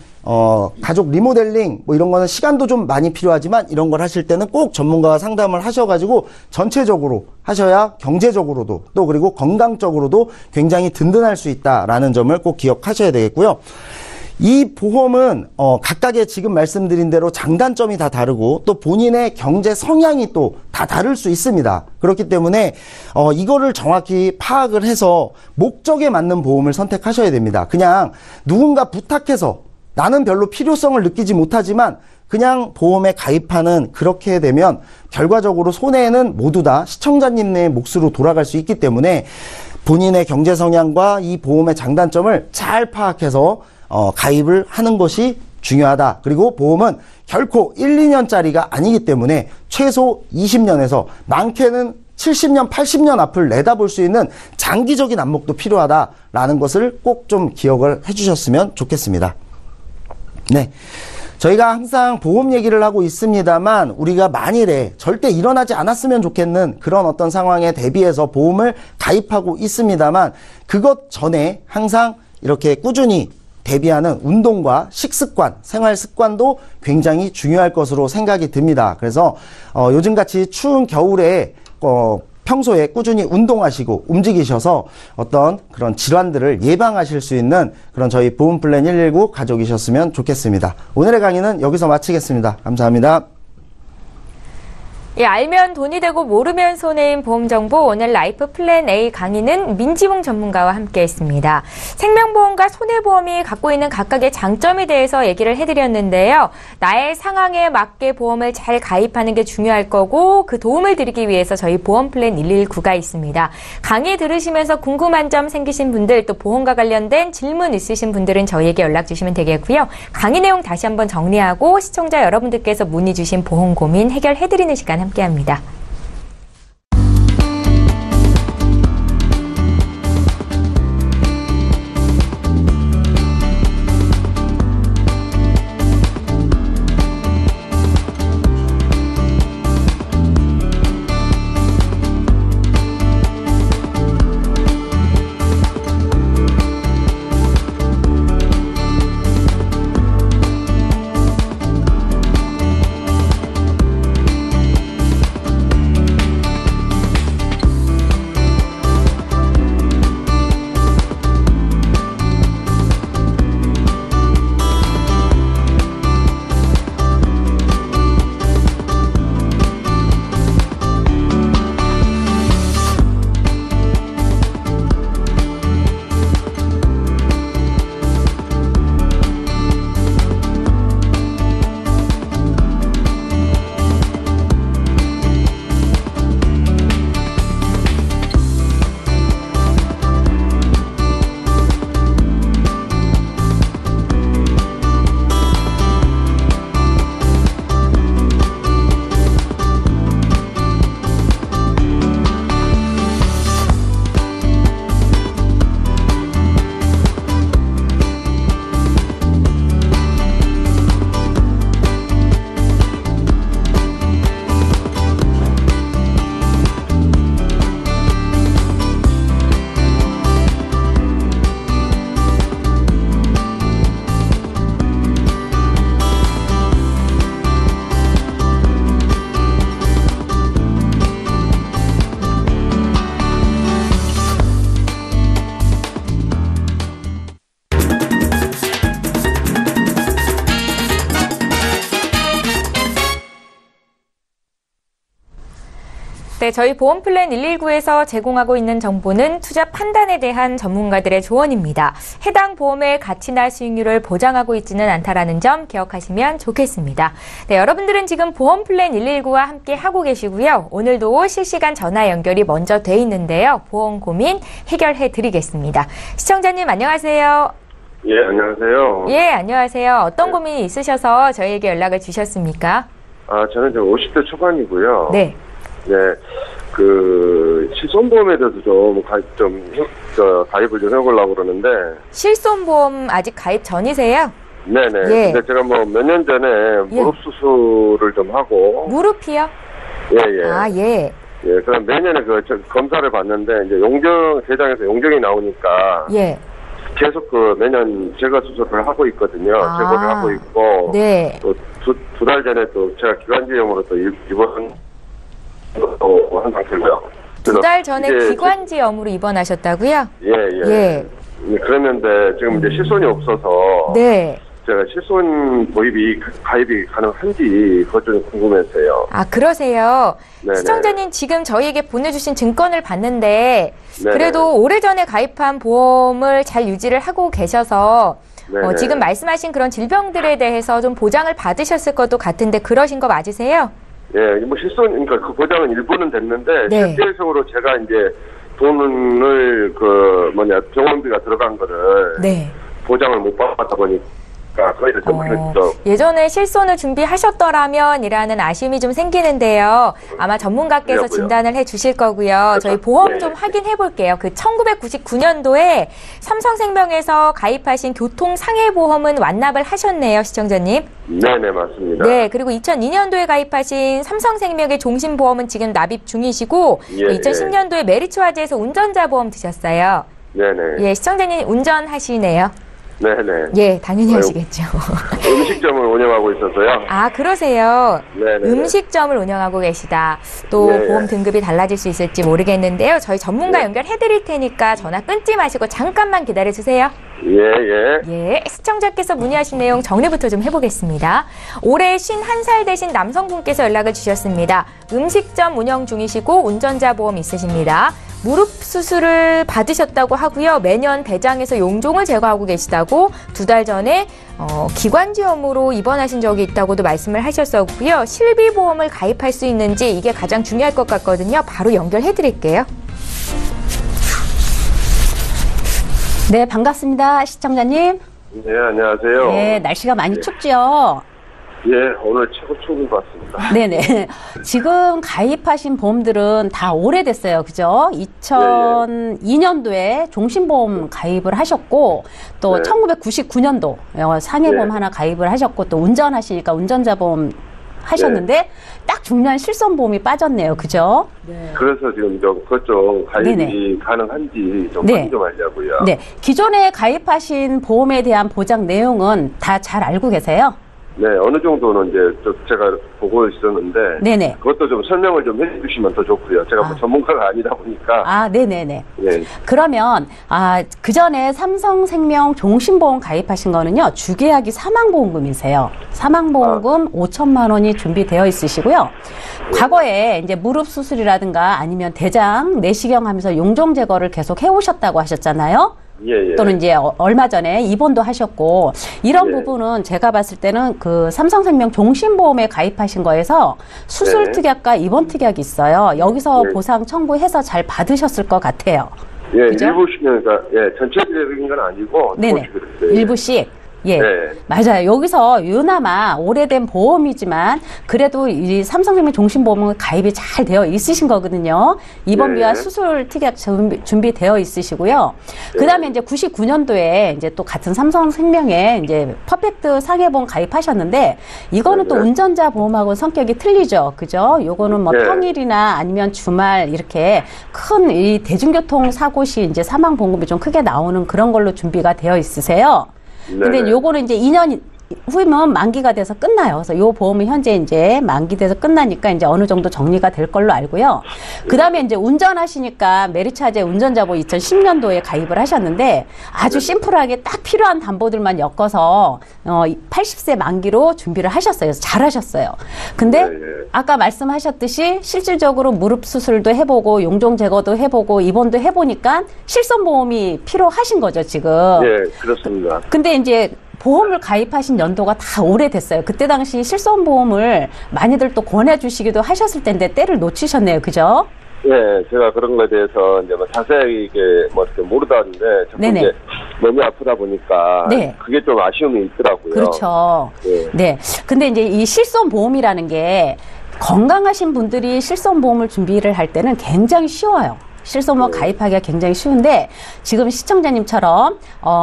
가족 리모델링 이런 거는 시간도 좀 많이 필요하지만 이런 걸 하실 때는 꼭 전문가와 상담을 하셔가지고 전체적으로 하셔야 경제적으로도 또 그리고 건강적으로도 굉장히 든든할 수 있다라는 점을 꼭 기억하셔야 되겠고요. 이 보험은 각각의 지금 말씀드린 대로 장단점이 다 다르고 또 본인의 경제 성향이 또 다 다를 수 있습니다. 그렇기 때문에 이거를 정확히 파악을 해서 목적에 맞는 보험을 선택하셔야 됩니다. 그냥 누군가 부탁해서 나는 별로 필요성을 느끼지 못하지만 그냥 보험에 가입하는 그렇게 되면 결과적으로 손해는 모두 다 시청자님의 몫으로 돌아갈 수 있기 때문에 본인의 경제 성향과 이 보험의 장단점을 잘 파악해서 가입을 하는 것이 중요하다. 그리고 보험은 결코 1, 2년짜리가 아니기 때문에 최소 20년에서 많게는 70년, 80년 앞을 내다볼 수 있는 장기적인 안목도 필요하다라는 것을 꼭 좀 기억을 해주셨으면 좋겠습니다. 네. 저희가 항상 보험 얘기를 하고 있습니다만 우리가 만일에 절대 일어나지 않았으면 좋겠는 그런 어떤 상황에 대비해서 보험을 가입하고 있습니다만 그것 전에 항상 이렇게 꾸준히 대비하는 운동과 식습관, 생활 습관도 굉장히 중요할 것으로 생각이 듭니다. 그래서 요즘같이 추운 겨울에 평소에 꾸준히 운동하시고 움직이셔서 어떤 그런 질환들을 예방하실 수 있는 그런 저희 보험플랜 119 가족이셨으면 좋겠습니다. 오늘의 강의는 여기서 마치겠습니다. 감사합니다. 예, 알면 돈이 되고 모르면 손해인 보험정보 오늘 라이프 플랜 A 강의는 민지봉 전문가와 함께했습니다. 생명보험과 손해보험이 갖고 있는 각각의 장점에 대해서 얘기를 해드렸는데요. 나의 상황에 맞게 보험을 잘 가입하는 게 중요할 거고 그 도움을 드리기 위해서 저희 보험플랜 119가 있습니다. 강의 들으시면서 궁금한 점 생기신 분들 또 보험과 관련된 질문 있으신 분들은 저희에게 연락 주시면 되겠고요. 강의 내용 다시 한번 정리하고 시청자 여러분들께서 문의 주신 보험 고민 해결해드리는 시간 함께합니다. 네, 저희 보험플랜 119에서 제공하고 있는 정보는 투자 판단에 대한 전문가들의 조언입니다. 해당 보험의 가치나 수익률을 보장하고 있지는 않다라는 점 기억하시면 좋겠습니다. 네, 여러분들은 지금 보험플랜 119와 함께 하고 계시고요. 오늘도 실시간 전화 연결이 먼저 돼 있는데요. 보험 고민 해결해 드리겠습니다. 시청자님 안녕하세요. 예, 안녕하세요. 예, 안녕하세요. 어떤 고민이 있으셔서 저희에게 연락을 주셨습니까? 저는 지금 50대 초반이고요. 네. 네, 실손보험에 대해서 가입을 좀 해보려고 그러는데. 실손보험 아직 가입 전이세요? 네네. 예. 근데 제가 몇 년 전에 무릎 수술을 좀 하고. 무릎이요? 예, 예. 아, 예. 예, 그럼 매년에 검사를 받는데, 이제 대장에서 용종이 나오니까. 예. 계속 매년 제거 수술을 하고 있거든요. 제거를 하고 있고. 네. 또 두 달 전에 또 제가 기관지염으로 또 입원 한 상태고요. 두 달 전에 기관지염으로 입원하셨다고요? 예, 예. 예. 그랬는데 지금 이제 실손이 없어서. 네. 제가 실손 가입이 가능한지 그것 좀 궁금했어요. 아, 그러세요? 네네. 시청자님 지금 저희에게 보내주신 증권을 봤는데 네네. 그래도 오래전에 가입한 보험을 잘 유지를 하고 계셔서 지금 말씀하신 그런 질병들에 대해서 좀 보장을 받으셨을 것도 같은데 그러신 거 맞으세요? 예, 실손, 그러니까 그 보장은 일부는 됐는데 네. 실질적으로 제가 이제 돈을 병원비가 들어간 거를 네. 보장을 못 받다 보니까 보니까 거의 다 정말로 예전에 실손을 준비하셨더라면이라는 아쉬움이 좀 생기는데요. 아마 전문가께서 그래요. 진단을 해주실 거고요. 저희 보험 네. 좀 확인해 볼게요. 그 1999년도에 삼성생명에서 가입하신 교통상해보험은 완납을 하셨네요, 시청자님. 네네 맞습니다. 네, 그리고 2002년도에 가입하신 삼성생명의 종신보험은 지금 납입 중이시고, 예, 2010년도에 메리츠 화재에서 운전자 보험 드셨어요. 네네. 예, 시청자님 운전하시네요. 네네. 예, 당연히 아유. 하시겠죠. 음식점을 운영하고 있어서요. 아, 그러세요. 네네. 음식점을 운영하고 계시다. 또 예. 보험 등급이 달라질 수 있을지 모르겠는데요. 저희 전문가 예. 연결해 드릴 테니까 전화 끊지 마시고 잠깐만 기다려 주세요. 예. 예, 시청자께서 문의하신 내용 정리부터 좀 해보겠습니다. 올해 51살 되신 남성분께서 연락을 주셨습니다. 음식점 운영 중이시고 운전자 보험 있으십니다. 무릎 수술을 받으셨다고 하고요. 매년 대장에서 용종을 제거하고 계시다고 2달 전에 기관지염으로 입원하신 적이 있다고도 말씀을 하셨었고요. 실비보험을 가입할 수 있는지 이게 가장 중요할 것 같거든요. 바로 연결해 드릴게요. 네, 반갑습니다. 시청자님. 네 안녕하세요. 네, 날씨가 많이 춥죠? 예 오늘 최고 추운 것 같습니다. 네네. 지금 가입하신 보험들은 다 오래됐어요. 그죠? 2002년도에 종신보험 가입을 하셨고, 또 네. 1999년도 상해보험 네. 하나 가입을 하셨고, 또 운전하시니까 운전자 보험 하셨는데, 딱 중요한 실손보험이 빠졌네요. 그죠? 그래서 지금 좀 그것 좀 가입이 네네. 가능한지 좀 네. 확인 좀 하려고요. 네. 기존에 가입하신 보험에 대한 보장 내용은 다 잘 알고 계세요? 네, 어느 정도는 이제 제가 보고 있었는데 네네. 그것도 좀 설명을 좀 해주시면 더 좋고요. 제가 뭐 전문가가 아니다 보니까 아, 네네네. 예, 그러면 그 전에 삼성생명 종신보험 가입하신 거는요, 주계약이 사망보험금이세요. 사망보험금 5천만 원이 준비되어 있으시고요. 과거에 이제 무릎 수술이라든가 아니면 대장 내시경 하면서 용종 제거를 계속 해오셨다고 하셨잖아요. 예. 또는 이제 얼마 전에 입원도 하셨고, 이런 예. 부분은 제가 봤을 때는 그 삼성생명 종신보험에 가입하신 거에서 수술 네. 특약과 입원 특약이 있어요. 여기서 예. 보상 청구해서 잘 받으셨을 것 같아요. 예, 그죠? 일부씩 그러니까 전체적인 건 아니고 네네. 조금씩 그랬어요. 일부씩. 예. 네. 맞아요. 여기서 유나마 오래된 보험이지만 그래도 이 삼성생명 종신보험은 가입이 잘 되어 있으신 거거든요. 입원비와 네. 수술 특약 준비되어 있으시고요. 그 다음에 이제 99년도에 이제 또 같은 삼성생명에 이제 퍼펙트 상해보험 가입하셨는데, 이거는 또 네. 운전자 보험하고 성격이 틀리죠. 그죠? 요거는 뭐 네. 평일이나 아니면 주말 이렇게 큰 이 대중교통 사고 시 이제 사망보험금이 좀 크게 나오는 그런 걸로 준비가 되어 있으세요. 근데 네네. 요거는 이제 2년 후면 만기가 돼서 끝나요. 그래서 요 보험은 현재 이제 만기돼서 끝나니까 이제 어느 정도 정리가 될 걸로 알고요. 그 다음에 이제 운전하시니까 메리차제 운전자보험 2010년도에 가입을 하셨는데, 아주 심플하게 딱 필요한 담보들만 엮어서 80세 만기로 준비를 하셨어요. 그래서 잘하셨어요. 근데 네, 네. 아까 말씀하셨듯이 실질적으로 무릎 수술도 해보고 용종 제거도 해보고 입원도 해보니까 실손보험이 필요하신 거죠, 지금. 예, 그렇습니다. 근데 이제 보험을 가입하신 연도가 다 오래됐어요. 그때 당시 실손보험을 많이들 또 권해주시기도 하셨을 텐데 때를 놓치셨네요. 그죠? 예, 제가 그런 거에 대해서 이제 뭐 자세히 이게 뭐 이렇게 모르다는데 자꾸 네네. 이제 몸이 아프다 보니까 네. 그게 좀 아쉬움이 있더라고요. 그렇죠. 예. 네. 근데 이제 이 실손보험이라는 게 건강하신 분들이 실손보험을 준비를 할 때는 굉장히 쉬워요. 실손보험 가입하기가 굉장히 쉬운데, 지금 시청자님처럼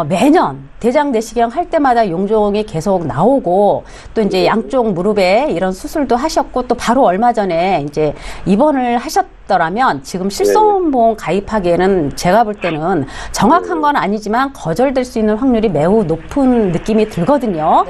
매년 대장 내시경 할 때마다 용종이 계속 나오고, 또 이제 양쪽 무릎에 이런 수술도 하셨고, 또 바로 얼마 전에 이제 입원을 하셨더라면 지금 실손보험 가입하기에는 제가 볼 때는 정확한 건 아니지만 거절될 수 있는 확률이 매우 높은 느낌이 들거든요.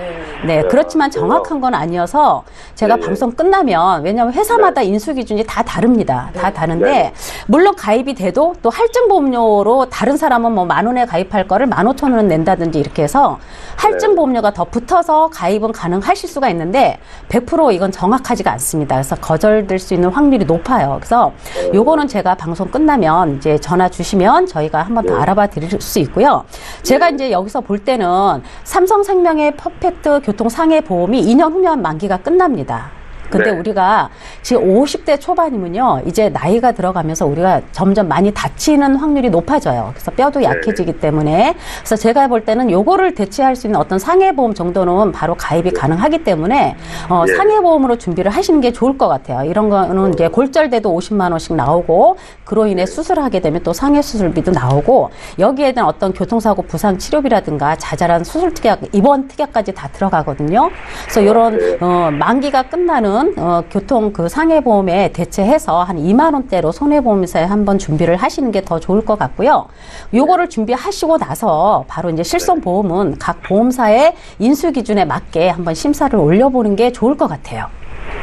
네, 그렇지만 정확한 건 아니어서 제가 네. 방송 끝나면, 왜냐하면 회사마다 인수 기준이 다 다릅니다. 다 다른데, 네. 물론 가입이 돼도 또 할증보험료로 다른 사람은 뭐 10,000원에 가입할 거를 15,000원 낸다든지 이렇게 해서 할증보험료가 더 붙어서 가입은 가능하실 수가 있는데 100% 이건 정확하지가 않습니다. 그래서 거절될 수 있는 확률이 높아요. 그래서 요거는 제가 방송 끝나면 이제 전화 주시면 저희가 한번 더 알아봐 드릴 수 있고요. 제가 이제 여기서 볼 때는 삼성생명의 퍼펙트 교통상해보험이 2년 후면 만기가 끝납니다. 근데 네. 우리가 지금 50대 초반이면요, 이제 나이가 들어가면서 우리가 점점 많이 다치는 확률이 높아져요. 그래서 뼈도 약해지기 때문에. 그래서 제가 볼 때는 요거를 대체할 수 있는 어떤 상해보험 정도는 바로 가입이 가능하기 때문에, 예. 상해보험으로 준비를 하시는 게 좋을 것 같아요. 이런 거는 이제 골절돼도 50만 원씩 나오고, 그로 인해 수술하게 되면 또 상해수술비도 나오고, 여기에 대한 어떤 교통사고 부상 치료비라든가 자잘한 수술 특약, 입원 특약까지 다 들어가거든요. 그래서 이런, 만기가 끝나는 교통 그 상해보험에 대체해서 한 2만 원대로 손해보험사에 한번 준비를 하시는 게 더 좋을 것 같고요. 요거를 준비하시고 나서 바로 이제 실손보험은 각 보험사의 인수 기준에 맞게 한번 심사를 올려보는 게 좋을 것 같아요.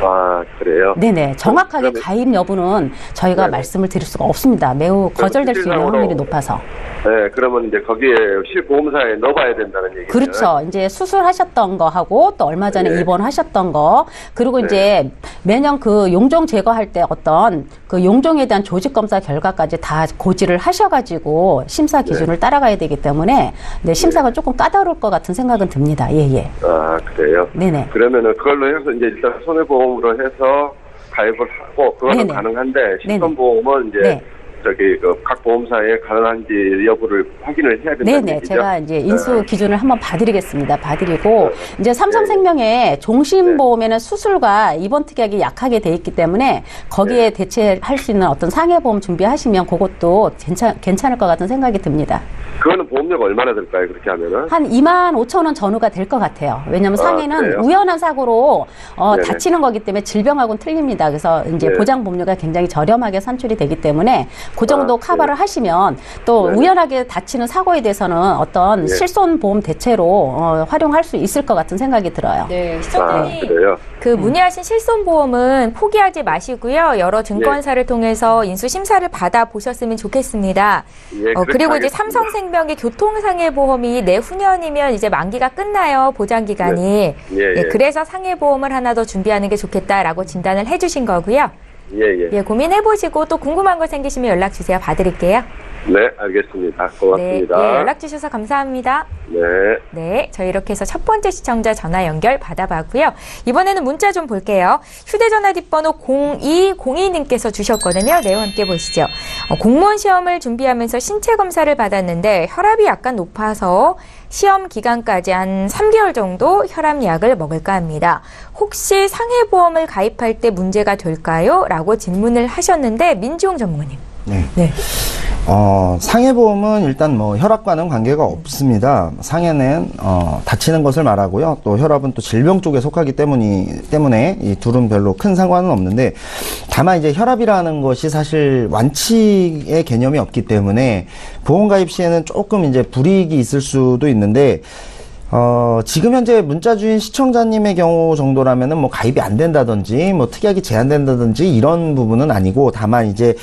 아, 그래요? 네네. 정확하게 그러면- 가입 여부는 저희가 네네. 말씀을 드릴 수가 없습니다. 매우 거절될 수 있는 실질적으로- 확률이 높아서. 네, 그러면 이제 거기에 실보험사에 넣어봐야 된다는 얘기죠. 그렇죠. 이제 수술하셨던 거 하고 또 얼마 전에 네. 입원하셨던 거 그리고 네. 이제 매년 그 용종 제거할 때 어떤 그 용종에 대한 조직 검사 결과까지 다 고지를 하셔가지고 심사 기준을 따라가야 되기 때문에 네, 심사가 조금 까다로울 것 같은 생각은 듭니다. 예. 아, 그래요? 네네. 그러면은 그걸로 해서 이제 일단 손해보험으로 해서 가입을 하고, 그거는 네네. 가능한데, 네네. 실손보험은 이제 네. 저기 각 보험사에 가능한지 여부를 확인을 해야 된다는 네네. 얘기죠? 제가 이제 인수 네. 기준을 한번 봐드리겠습니다. 봐드리고, 이제 삼성생명의 종신보험에는 수술과 입원 특약이 약하게 돼 있기 때문에 거기에 대체할 수 있는 어떤 상해보험 준비하시면 그것도 괜찮을 것 같은 생각이 듭니다. 그거는 보험료가 얼마나 들까요? 그렇게 하면은? 한 2만 5천 원 전후가 될 것 같아요. 왜냐하면 아, 상해는 그래요? 우연한 사고로 네네. 다치는 거기 때문에 질병하고는 틀립니다. 그래서 이제 네. 보장보험료가 굉장히 저렴하게 산출이 되기 때문에 그 정도 아, 커버를 하시면 또 네네. 우연하게 다치는 사고에 대해서는 어떤 네. 실손보험 대체로 활용할 수 있을 것 같은 생각이 들어요. 네, 아, 시청자님. 그래요? 그 문의하신 실손보험은 포기하지 마시고요. 여러 증권사를 통해서 인수 심사를 받아 보셨으면 좋겠습니다. 예, 그렇게 그리고 이제 하겠습니다. 삼성생명의 교통상해보험이 내후년이면 이제 만기가 끝나요. 보장 기간이. 예. 그래서 상해보험을 하나 더 준비하는 게 좋겠다라고 진단을 해주신 거고요. 예. 고민해보시고 또 궁금한 거 생기시면 연락 주세요. 봐드릴게요. 네, 알겠습니다. 고맙습니다. 네, 연락 주셔서 감사합니다. 네. 네, 저희 이렇게 해서 첫 번째 시청자 전화 연결 받아봤고요. 이번에는 문자 좀 볼게요. 휴대전화 뒷번호 0202님께서 주셨거든요. 내용 함께 보시죠. 공무원 시험을 준비하면서 신체 검사를 받았는데 혈압이 약간 높아서 시험 기간까지 한 3개월 정도 혈압약을 먹을까 합니다. 혹시 상해보험을 가입할 때 문제가 될까요? 라고 질문을 하셨는데 민지용 전문가님. 네. 상해보험은 일단 뭐 혈압과는 관계가 없습니다. 상해는 다치는 것을 말하고요. 또 혈압은 또 질병 쪽에 속하기 때문에 이 둘은 별로 큰 상관은 없는데, 다만 이제 혈압이라는 것이 사실 완치의 개념이 없기 때문에 보험 가입 시에는 조금 이제 불이익이 있을 수도 있는데, 지금 현재 문자 주인 시청자님의 경우 정도라면은 뭐 가입이 안 된다든지 뭐 특약이 제한된다든지 이런 부분은 아니고, 다만 이제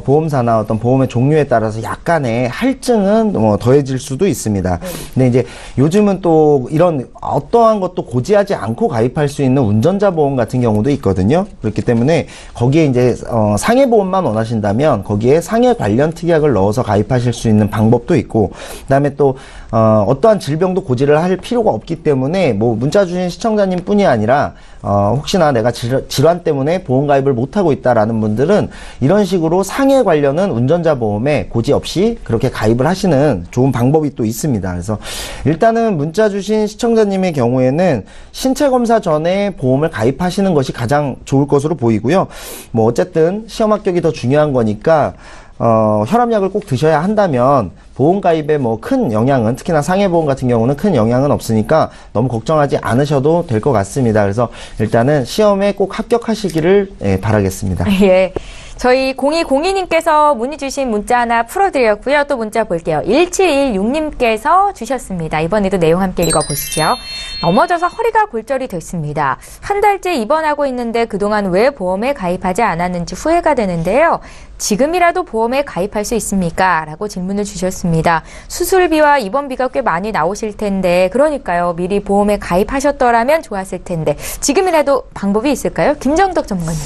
보험사나 어떤 보험의 종류에 따라서 약간의 할증은 뭐 더해질 수도 있습니다. 근데 이제 요즘은 또 이런 어떠한 것도 고지하지 않고 가입할 수 있는 운전자 보험 같은 경우도 있거든요. 그렇기 때문에 거기에 이제 상해 보험만 원하신다면 거기에 상해 관련 특약을 넣어서 가입하실 수 있는 방법도 있고, 그다음에 또 어떠한 질병도 고지를 할 필요가 없기 때문에 뭐 문자 주신 시청자님 뿐이 아니라 혹시나 내가 질환 때문에 보험 가입을 못하고 있다라는 분들은 이런 식으로 상해 관련은 운전자 보험에 고지 없이 그렇게 가입을 하시는 좋은 방법이 또 있습니다. 그래서 일단은 문자 주신 시청자님의 경우에는 신체 검사 전에 보험을 가입하시는 것이 가장 좋을 것으로 보이고요. 뭐 어쨌든 시험 합격이 더 중요한 거니까 혈압약을 꼭 드셔야 한다면 보험 가입에 뭐 큰 영향은, 특히나 상해보험 같은 경우는 큰 영향은 없으니까 너무 걱정하지 않으셔도 될 것 같습니다. 그래서 일단은 시험에 꼭 합격하시기를 바라겠습니다. 예. 저희 0202님께서 문의 주신 문자 하나 풀어드렸고요. 또 문자 볼게요. 1716님께서 주셨습니다. 이번에도 내용 함께 읽어보시죠. 넘어져서 허리가 골절이 됐습니다. 한 달째 입원하고 있는데 그동안 왜 보험에 가입하지 않았는지 후회가 되는데요. 지금이라도 보험에 가입할 수 있습니까? 라고 질문을 주셨습니다. 수술비와 입원비가 꽤 많이 나오실 텐데, 그러니까요. 미리 보험에 가입하셨더라면 좋았을 텐데 지금이라도 방법이 있을까요? 김정덕 전문가님.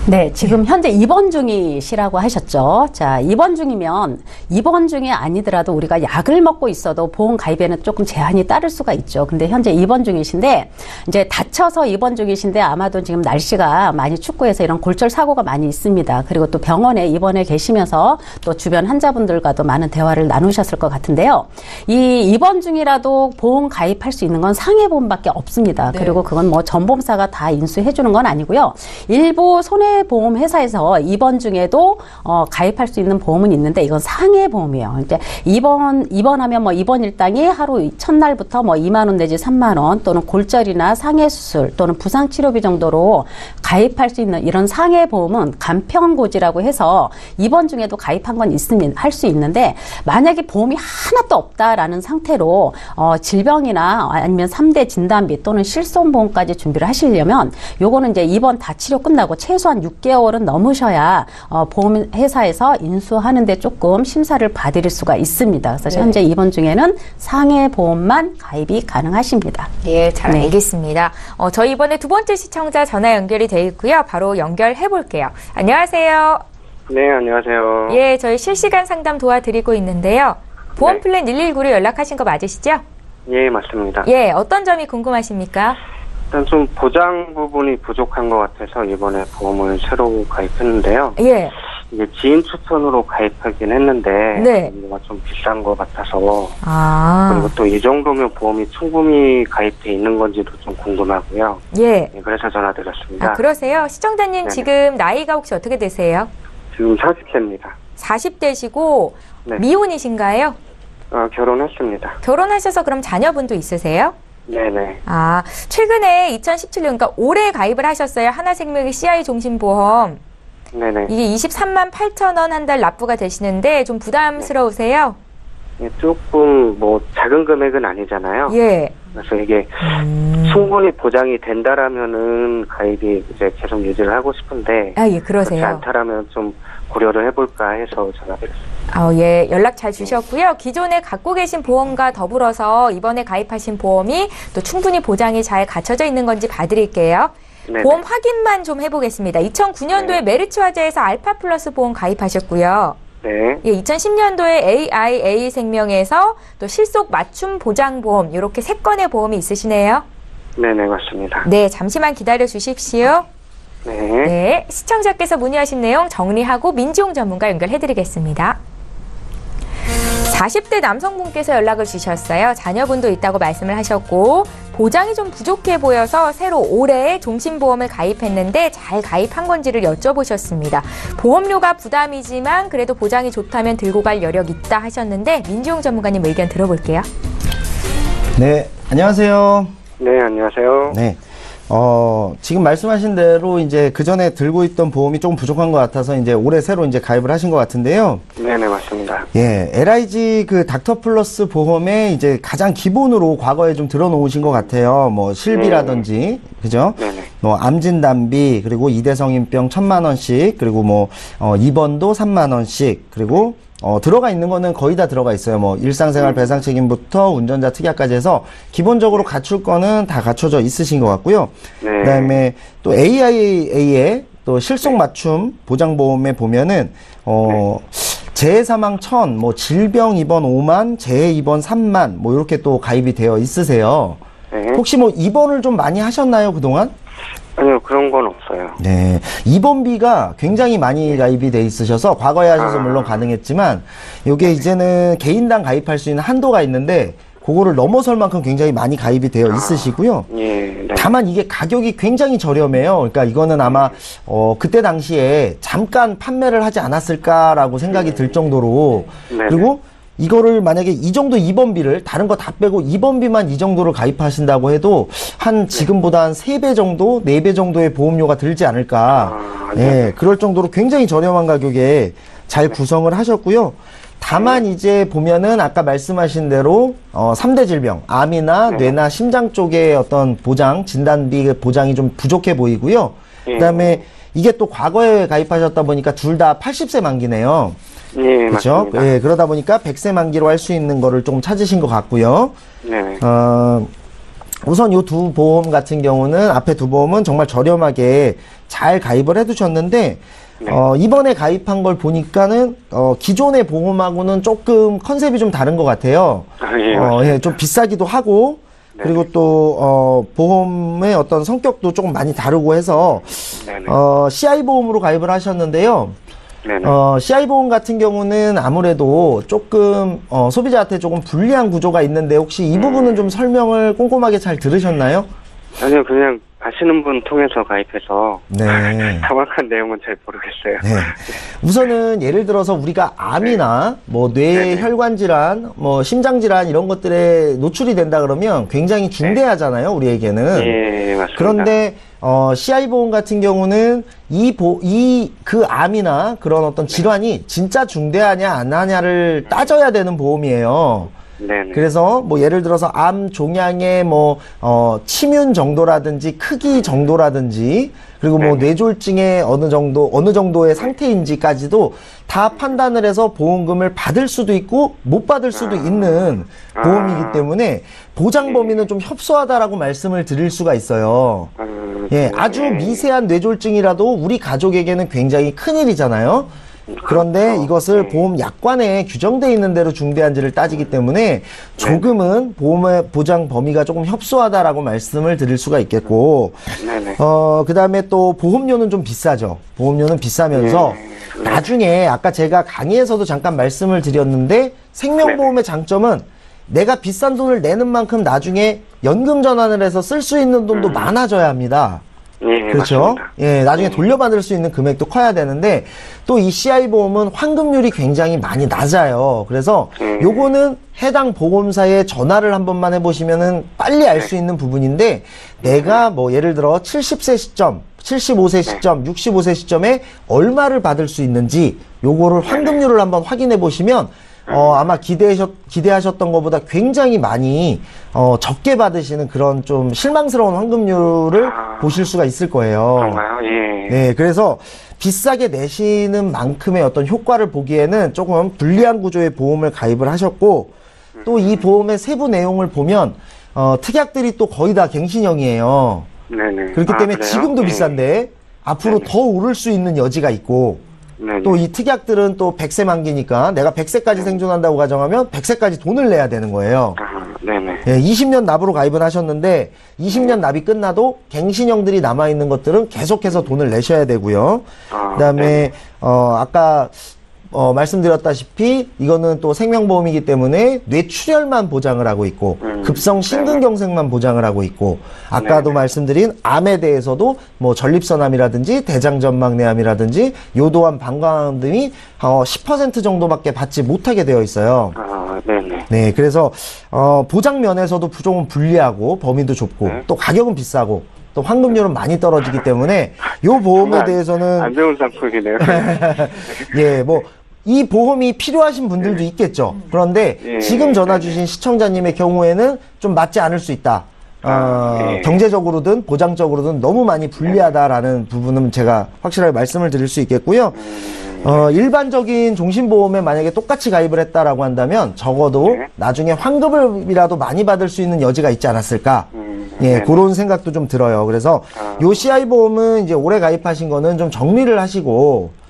네, 지금 현재 입원 중이시라고 하셨죠. 자, 입원 중이면 입원 중이 아니더라도 우리가 약을 먹고 있어도 보험 가입에는 조금 제한이 따를 수가 있죠. 근데 현재 입원 중이신데 이제 다쳐서 입원 중이신데 아마도 지금 날씨가 많이 춥고해서 이런 골절 사고가 많이 있습니다. 그리고 또 병원에 입원해 계시면서 또 주변 환자분들과도 많은 대화를 나누셨을 것 같은데요. 이 입원 중이라도 보험 가입할 수 있는 건 상해보험밖에 없습니다. 네. 그리고 그건 뭐 전보험사가 다 인수해 주는 건 아니고요. 일부 손해보험 회사에서 입원 중에도 가입할 수 있는 보험은 있는데 이건 상해보험이에요. 그러니까 입원하면 뭐 입원 일당이 하루 첫날부터 뭐 2만 원 내지 3만 원 또는 골절이나 상해 수술 또는 부상 치료비 정도로 가입할 수 있는 이런 상해보험은 간편고지라고 해서 입원 중에도 가입한 건 있으면 할 수 있는데 만약에 보험이 하나도 없다라는 상태로 질병이나 아니면 3대 진단비 또는 실손보험까지 준비를 하시려면 요거는 이제 입원 다 치료 끝나고 최소한 6개월은 넘으셔야 보험회사에서 인수하는데 조금 심사를 받을 수가 있습니다. 그래서 네. 현재 입원 중에는 상해보험만 가입이 가능하십니다. 예, 잘 네. 알겠습니다. 저희 이번에 두 번째 시청자 전화 연결이 돼 있고요. 바로 연결해 볼게요. 안녕하세요. 네, 안녕하세요. 예, 저희 실시간 상담 도와드리고 있는데요. 보험 네. 플랜 119로 연락하신 거 맞으시죠? 예, 맞습니다. 예, 어떤 점이 궁금하십니까? 일단 좀 보장 부분이 부족한 것 같아서 이번에 보험을 새로 가입했는데요. 예, 이게 지인 추천으로 가입하긴 했는데 네. 이거가 좀 비싼 것 같아서 아, 그리고 또 이 정도면 보험이 충분히 가입돼 있는 건지도 좀 궁금하고요. 예. 예, 그래서 전화드렸습니다. 아, 그러세요? 시청자님 네네. 지금 나이가 혹시 어떻게 되세요? 지금 40세입니다. 40대시고 네. 미혼이신가요? 결혼했습니다. 결혼하셔서 그럼 자녀분도 있으세요? 네네. 아, 최근에 2017년, 그러니까 올해 가입을 하셨어요. 하나생명의 CI 종신보험. 네네. 이게 23만 8천 원 한 달 납부가 되시는데 좀 부담스러우세요? 예, 조금 뭐 작은 금액은 아니잖아요. 예. 그래서 이게 충분히 보장이 된다라면은 가입이 이제 계속 유지를 하고 싶은데 아, 예, 그렇지 그러세요. 않다라면 좀 고려를 해볼까 해서 전화드렸습니다. 예, 연락 잘 주셨고요. 기존에 갖고 계신 보험과 더불어서 이번에 가입하신 보험이 또 충분히 보장이 잘 갖춰져 있는 건지 봐드릴게요. 네네. 보험 확인만 좀 해보겠습니다. 2009년도에 네. 메리츠 화재에서 알파 플러스 보험 가입하셨고요. 네. 예, 2010년도에 AIA 생명에서 또 실속 맞춤 보장 보험 이렇게 3건의 보험이 있으시네요. 네네, 맞습니다. 네, 잠시만 기다려 주십시오. 네. 네, 시청자께서 문의하신 내용 정리하고 민지용 전문가 연결해드리겠습니다. 40대 남성분께서 연락을 주셨어요. 자녀분도 있다고 말씀을 하셨고 보장이 좀 부족해 보여서 새로 올해 종신보험을 가입했는데 잘 가입한 건지를 여쭤보셨습니다. 보험료가 부담이지만 그래도 보장이 좋다면 들고 갈 여력 있다 하셨는데 민지용 전문가님 의견 들어볼게요. 네, 안녕하세요. 네, 안녕하세요. 네. 지금 말씀하신 대로 이제 그 전에 들고 있던 보험이 조금 부족한 것 같아서 이제 올해 새로 이제 가입을 하신 것 같은데요. 네네, 맞습니다. 예, LIG 그 닥터 플러스 보험에 이제 가장 기본으로 과거에 좀 들어놓으신 것 같아요. 뭐 실비라든지, 그죠? 네네. 뭐 암진단비, 그리고 이대성인병 1,000만 원씩, 그리고 뭐 입원도 3만 원씩, 그리고 들어가 있는 거는 거의 다 들어가 있어요. 뭐 일상생활 배상 책임부터 운전자 특약까지 해서 기본적으로 갖출 거는 다 갖춰져 있으신 것 같고요. 네. 그다음에 또 AIA의 또 실속 맞춤 보장보험에 보면은 재해 사망 1,000, 뭐 질병 입원 5만, 재해 입원 3만, 뭐 이렇게 또 가입이 되어 있으세요. 네. 혹시 뭐 입원을 좀 많이 하셨나요, 그동안? 아니요, 그런 건 없어요. 네. 입원비가 굉장히 많이 가입이 돼 있으셔서 과거에 하셔서 물론 가능했지만 요게 이제는 개인당 가입할 수 있는 한도가 있는데 그거를 넘어설 만큼 굉장히 많이 가입이 되어 있으시고요. 예, 네. 다만 이게 가격이 굉장히 저렴해요. 그러니까 이거는 아마 그때 당시에 잠깐 판매를 하지 않았을까라고 생각이 들 정도로 네네. 그리고 이거를 만약에 이 정도 입원비를 다른 거 다 빼고 입원비만 이 정도를 가입하신다고 해도 한 지금보다 한 3배 정도, 4배 정도의 보험료가 들지 않을까. 예, 그럴 정도로 굉장히 저렴한 가격에 잘 구성을 하셨고요. 다만 이제 보면은 아까 말씀하신 대로 3대 질병, 암이나 뇌나 심장 쪽의 어떤 보장, 진단비 보장이 좀 부족해 보이고요. 그다음에 이게 또 과거에 가입하셨다 보니까 둘 다 80세 만기네요. 예, 그렇죠? 맞습니다. 예, 그러다 보니까 100세 만기로 할 수 있는 거를 좀 찾으신 것 같고요. 네. 우선 요 두 보험 같은 경우는 앞에 두 보험은 정말 저렴하게 잘 가입을 해두셨는데 네. 이번에 가입한 걸 보니까는 기존의 보험하고는 조금 컨셉이 좀 다른 것 같아요. 예, 좀 비싸기도 하고 네. 그리고 또 보험의 어떤 성격도 조금 많이 다르고 해서 네네. CI 보험으로 가입을 하셨는데요. 네네. CI 보험 같은 경우는 아무래도 조금 소비자한테 조금 불리한 구조가 있는데 혹시 이 부분은 좀 설명을 꼼꼼하게 잘 들으셨나요? 아니요, 그냥 아시는 분 통해서 가입해서 네. 정확한 내용은 잘 모르겠어요. 네. 우선은 예를 들어서 우리가 암이나 뭐 뇌혈관 질환, 뭐 심장 질환 이런 것들에 노출이 된다 그러면 굉장히 중대하잖아요, 우리에게는. 예, 맞습니다. 그런데 CI 보험 같은 경우는 그 암이나 그런 어떤 질환이 진짜 중대하냐 안 하냐를 따져야 되는 보험이에요. 네네. 그래서 뭐 예를 들어서 암 종양의 뭐 침윤 정도라든지 크기 정도라든지 그리고 뭐 뇌졸중의 어느 정도의 상태인지까지도 다 판단을 해서 보험금을 받을 수도 있고 못 받을 수도 있는 보험이기 때문에 보장 범위는 좀 협소하다라고 말씀을 드릴 수가 있어요. 예, 아주 미세한 뇌졸중이라도 우리 가족에게는 굉장히 큰일이잖아요. 그런데 이것을 보험 약관에 규정되어 있는 대로 중대한지를 따지기 때문에 조금은 보험의 보장 범위가 조금 협소하다라고 말씀을 드릴 수가 있겠고, 네네. 그 다음에 또 보험료는 좀 비싸죠. 보험료는 비싸면서 나중에 아까 제가 강의에서도 잠깐 말씀을 드렸는데 생명보험의 장점은 내가 비싼 돈을 내는 만큼 나중에 연금 전환을 해서 쓸 수 있는 돈도 많아져야 합니다. 예, 그렇죠? 맞습니다. 예, 나중에 돌려받을 수 있는 금액도 커야 되는데 또 이 CI 보험은 환급률이 굉장히 많이 낮아요. 그래서 요거는 해당 보험사에 전화를 한 번만 해보시면은 빨리 알 수 있는 부분인데 내가 뭐 예를 들어 70세 시점, 75세 시점, 65세 시점에 얼마를 받을 수 있는지 요거를 환급률을 한번 확인해 보시면 아마 기대하셨던 것보다 굉장히 많이 적게 받으시는 그런 좀 실망스러운 환급률을 보실 수가 있을 거예요. 그런가요? 예. 네, 그래서 비싸게 내시는 만큼의 어떤 효과를 보기에는 조금 불리한 구조의 보험을 가입을 하셨고 또 이 보험의 세부 내용을 보면 특약들이 또 거의 다 갱신형이에요. 네네. 그렇기 때문에 그래요? 지금도 예. 비싼데 앞으로 더 오를 수 있는 여지가 있고 네네. 또 이 특약들은 또 100세 만기니까 내가 100세까지 생존한다고 가정하면 100세까지 돈을 내야 되는 거예요. 네네. 예, 20년 납으로 가입을 하셨는데 20년 납이 끝나도 갱신형들이 남아있는 것들은 계속해서 돈을 내셔야 되고요. 그다음에 아까 말씀드렸다시피 이거는 또 생명보험이기 때문에 뇌출혈만 보장을 하고 있고 급성 심근경색만 보장을 하고 있고 아까도 말씀드린 암에 대해서도 뭐 전립선암이라든지 대장전막내암이라든지 요도암, 방광암 등이 10% 정도밖에 받지 못하게 되어 있어요. 네네. 네, 그래서 보장 면에서도 조금 불리하고 범위도 좁고 또 가격은 비싸고 또 환급률은 많이 떨어지기 때문에 요 보험에 대해서는 안 좋은 상품이네요. 예, 뭐 이 보험이 필요하신 분들도 있겠죠. 그런데 지금 전화 주신 시청자님의 경우에는 좀 맞지 않을 수 있다. 경제적으로든 보장적으로든 너무 많이 불리하다라는 부분은 제가 확실하게 말씀을 드릴 수 있겠고요. 일반적인 종신보험에 만약에 똑같이 가입을 했다라고 한다면 적어도 나중에 환급을이라도 많이 받을 수 있는 여지가 있지 않았을까. 예, 그런 생각도 좀 들어요. 그래서 요 CI 보험은 이제 올해 가입하신 거는 좀 정리를 하시고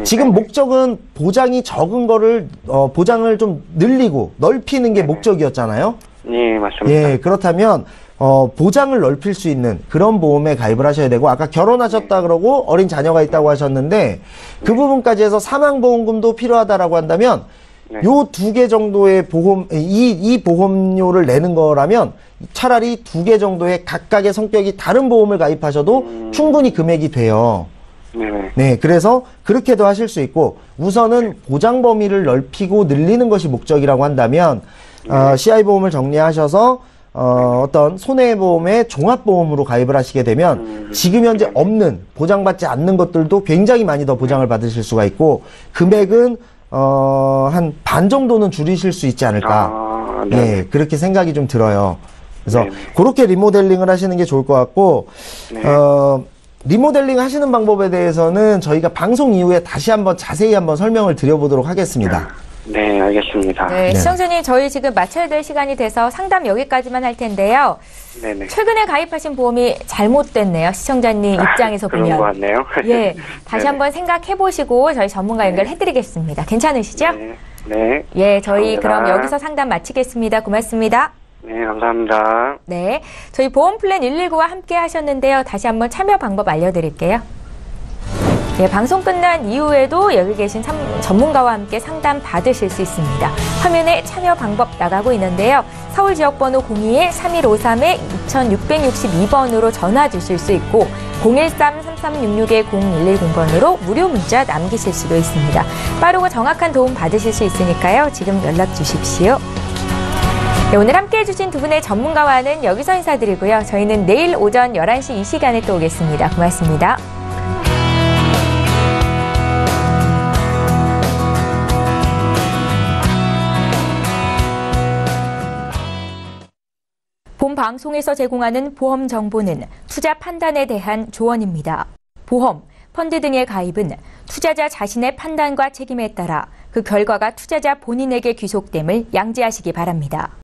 지금 목적은 보장이 적은 거를 보장을 좀 늘리고 넓히는 게 목적이었잖아요. 예, 맞습니다. 예, 그렇다면 보장을 넓힐 수 있는 그런 보험에 가입을 하셔야 되고 아까 결혼하셨다 그러고 어린 자녀가 있다고 하셨는데 그 부분까지 해서 사망보험금도 필요하다라고 한다면 요 2개 정도의 보험 이 보험료를 내는 거라면 차라리 2개 정도의 각각의 성격이 다른 보험을 가입하셔도 충분히 금액이 돼요. 네, 그래서 그렇게도 하실 수 있고 우선은 보장 범위를 넓히고 늘리는 것이 목적이라고 한다면 CI 보험을 정리하셔서 어떤 손해보험의 종합보험으로 가입을 하시게 되면 지금 현재 없는 보장받지 않는 것들도 굉장히 많이 더 보장을 받으실 수가 있고 금액은 한 반 정도는 줄이실 수 있지 않을까. 예, 그렇게 생각이 좀 들어요. 그래서 그렇게 리모델링을 하시는 게 좋을 것 같고 리모델링 하시는 방법에 대해서는 저희가 방송 이후에 다시 한번 자세히 한번 설명을 드려보도록 하겠습니다. 네, 알겠습니다. 네, 시청자님 저희 지금 마쳐야 될 시간이 돼서 상담 여기까지만 할 텐데요. 네네. 최근에 가입하신 보험이 잘못됐네요. 시청자님 입장에서 그런 보면. 것 같네요. 예, 다시 네네. 한번 생각해 보시고 저희 전문가 연결해드리겠습니다. 괜찮으시죠? 네. 네. 예, 저희 감사합니다. 그럼 여기서 상담 마치겠습니다. 고맙습니다. 네, 감사합니다. 네, 저희 보험 플랜 119와 함께 하셨는데요. 다시 한번 참여 방법 알려드릴게요. 예, 방송 끝난 이후에도 여기 계신 전문가와 함께 상담 받으실 수 있습니다. 화면에 참여 방법 나가고 있는데요. 서울 지역번호 02-3153-2662번으로 전화 주실 수 있고 013-3366-0110번으로 무료 문자 남기실 수도 있습니다. 빠르고 정확한 도움 받으실 수 있으니까요. 지금 연락 주십시오. 네, 오늘 함께해 주신 두 분의 전문가와는 여기서 인사드리고요. 저희는 내일 오전 11시 이 시간에 또 오겠습니다. 고맙습니다. 본 방송에서 제공하는 보험 정보는 투자 판단에 대한 조언입니다. 보험, 펀드 등의 가입은 투자자 자신의 판단과 책임에 따라 그 결과가 투자자 본인에게 귀속됨을 양지하시기 바랍니다.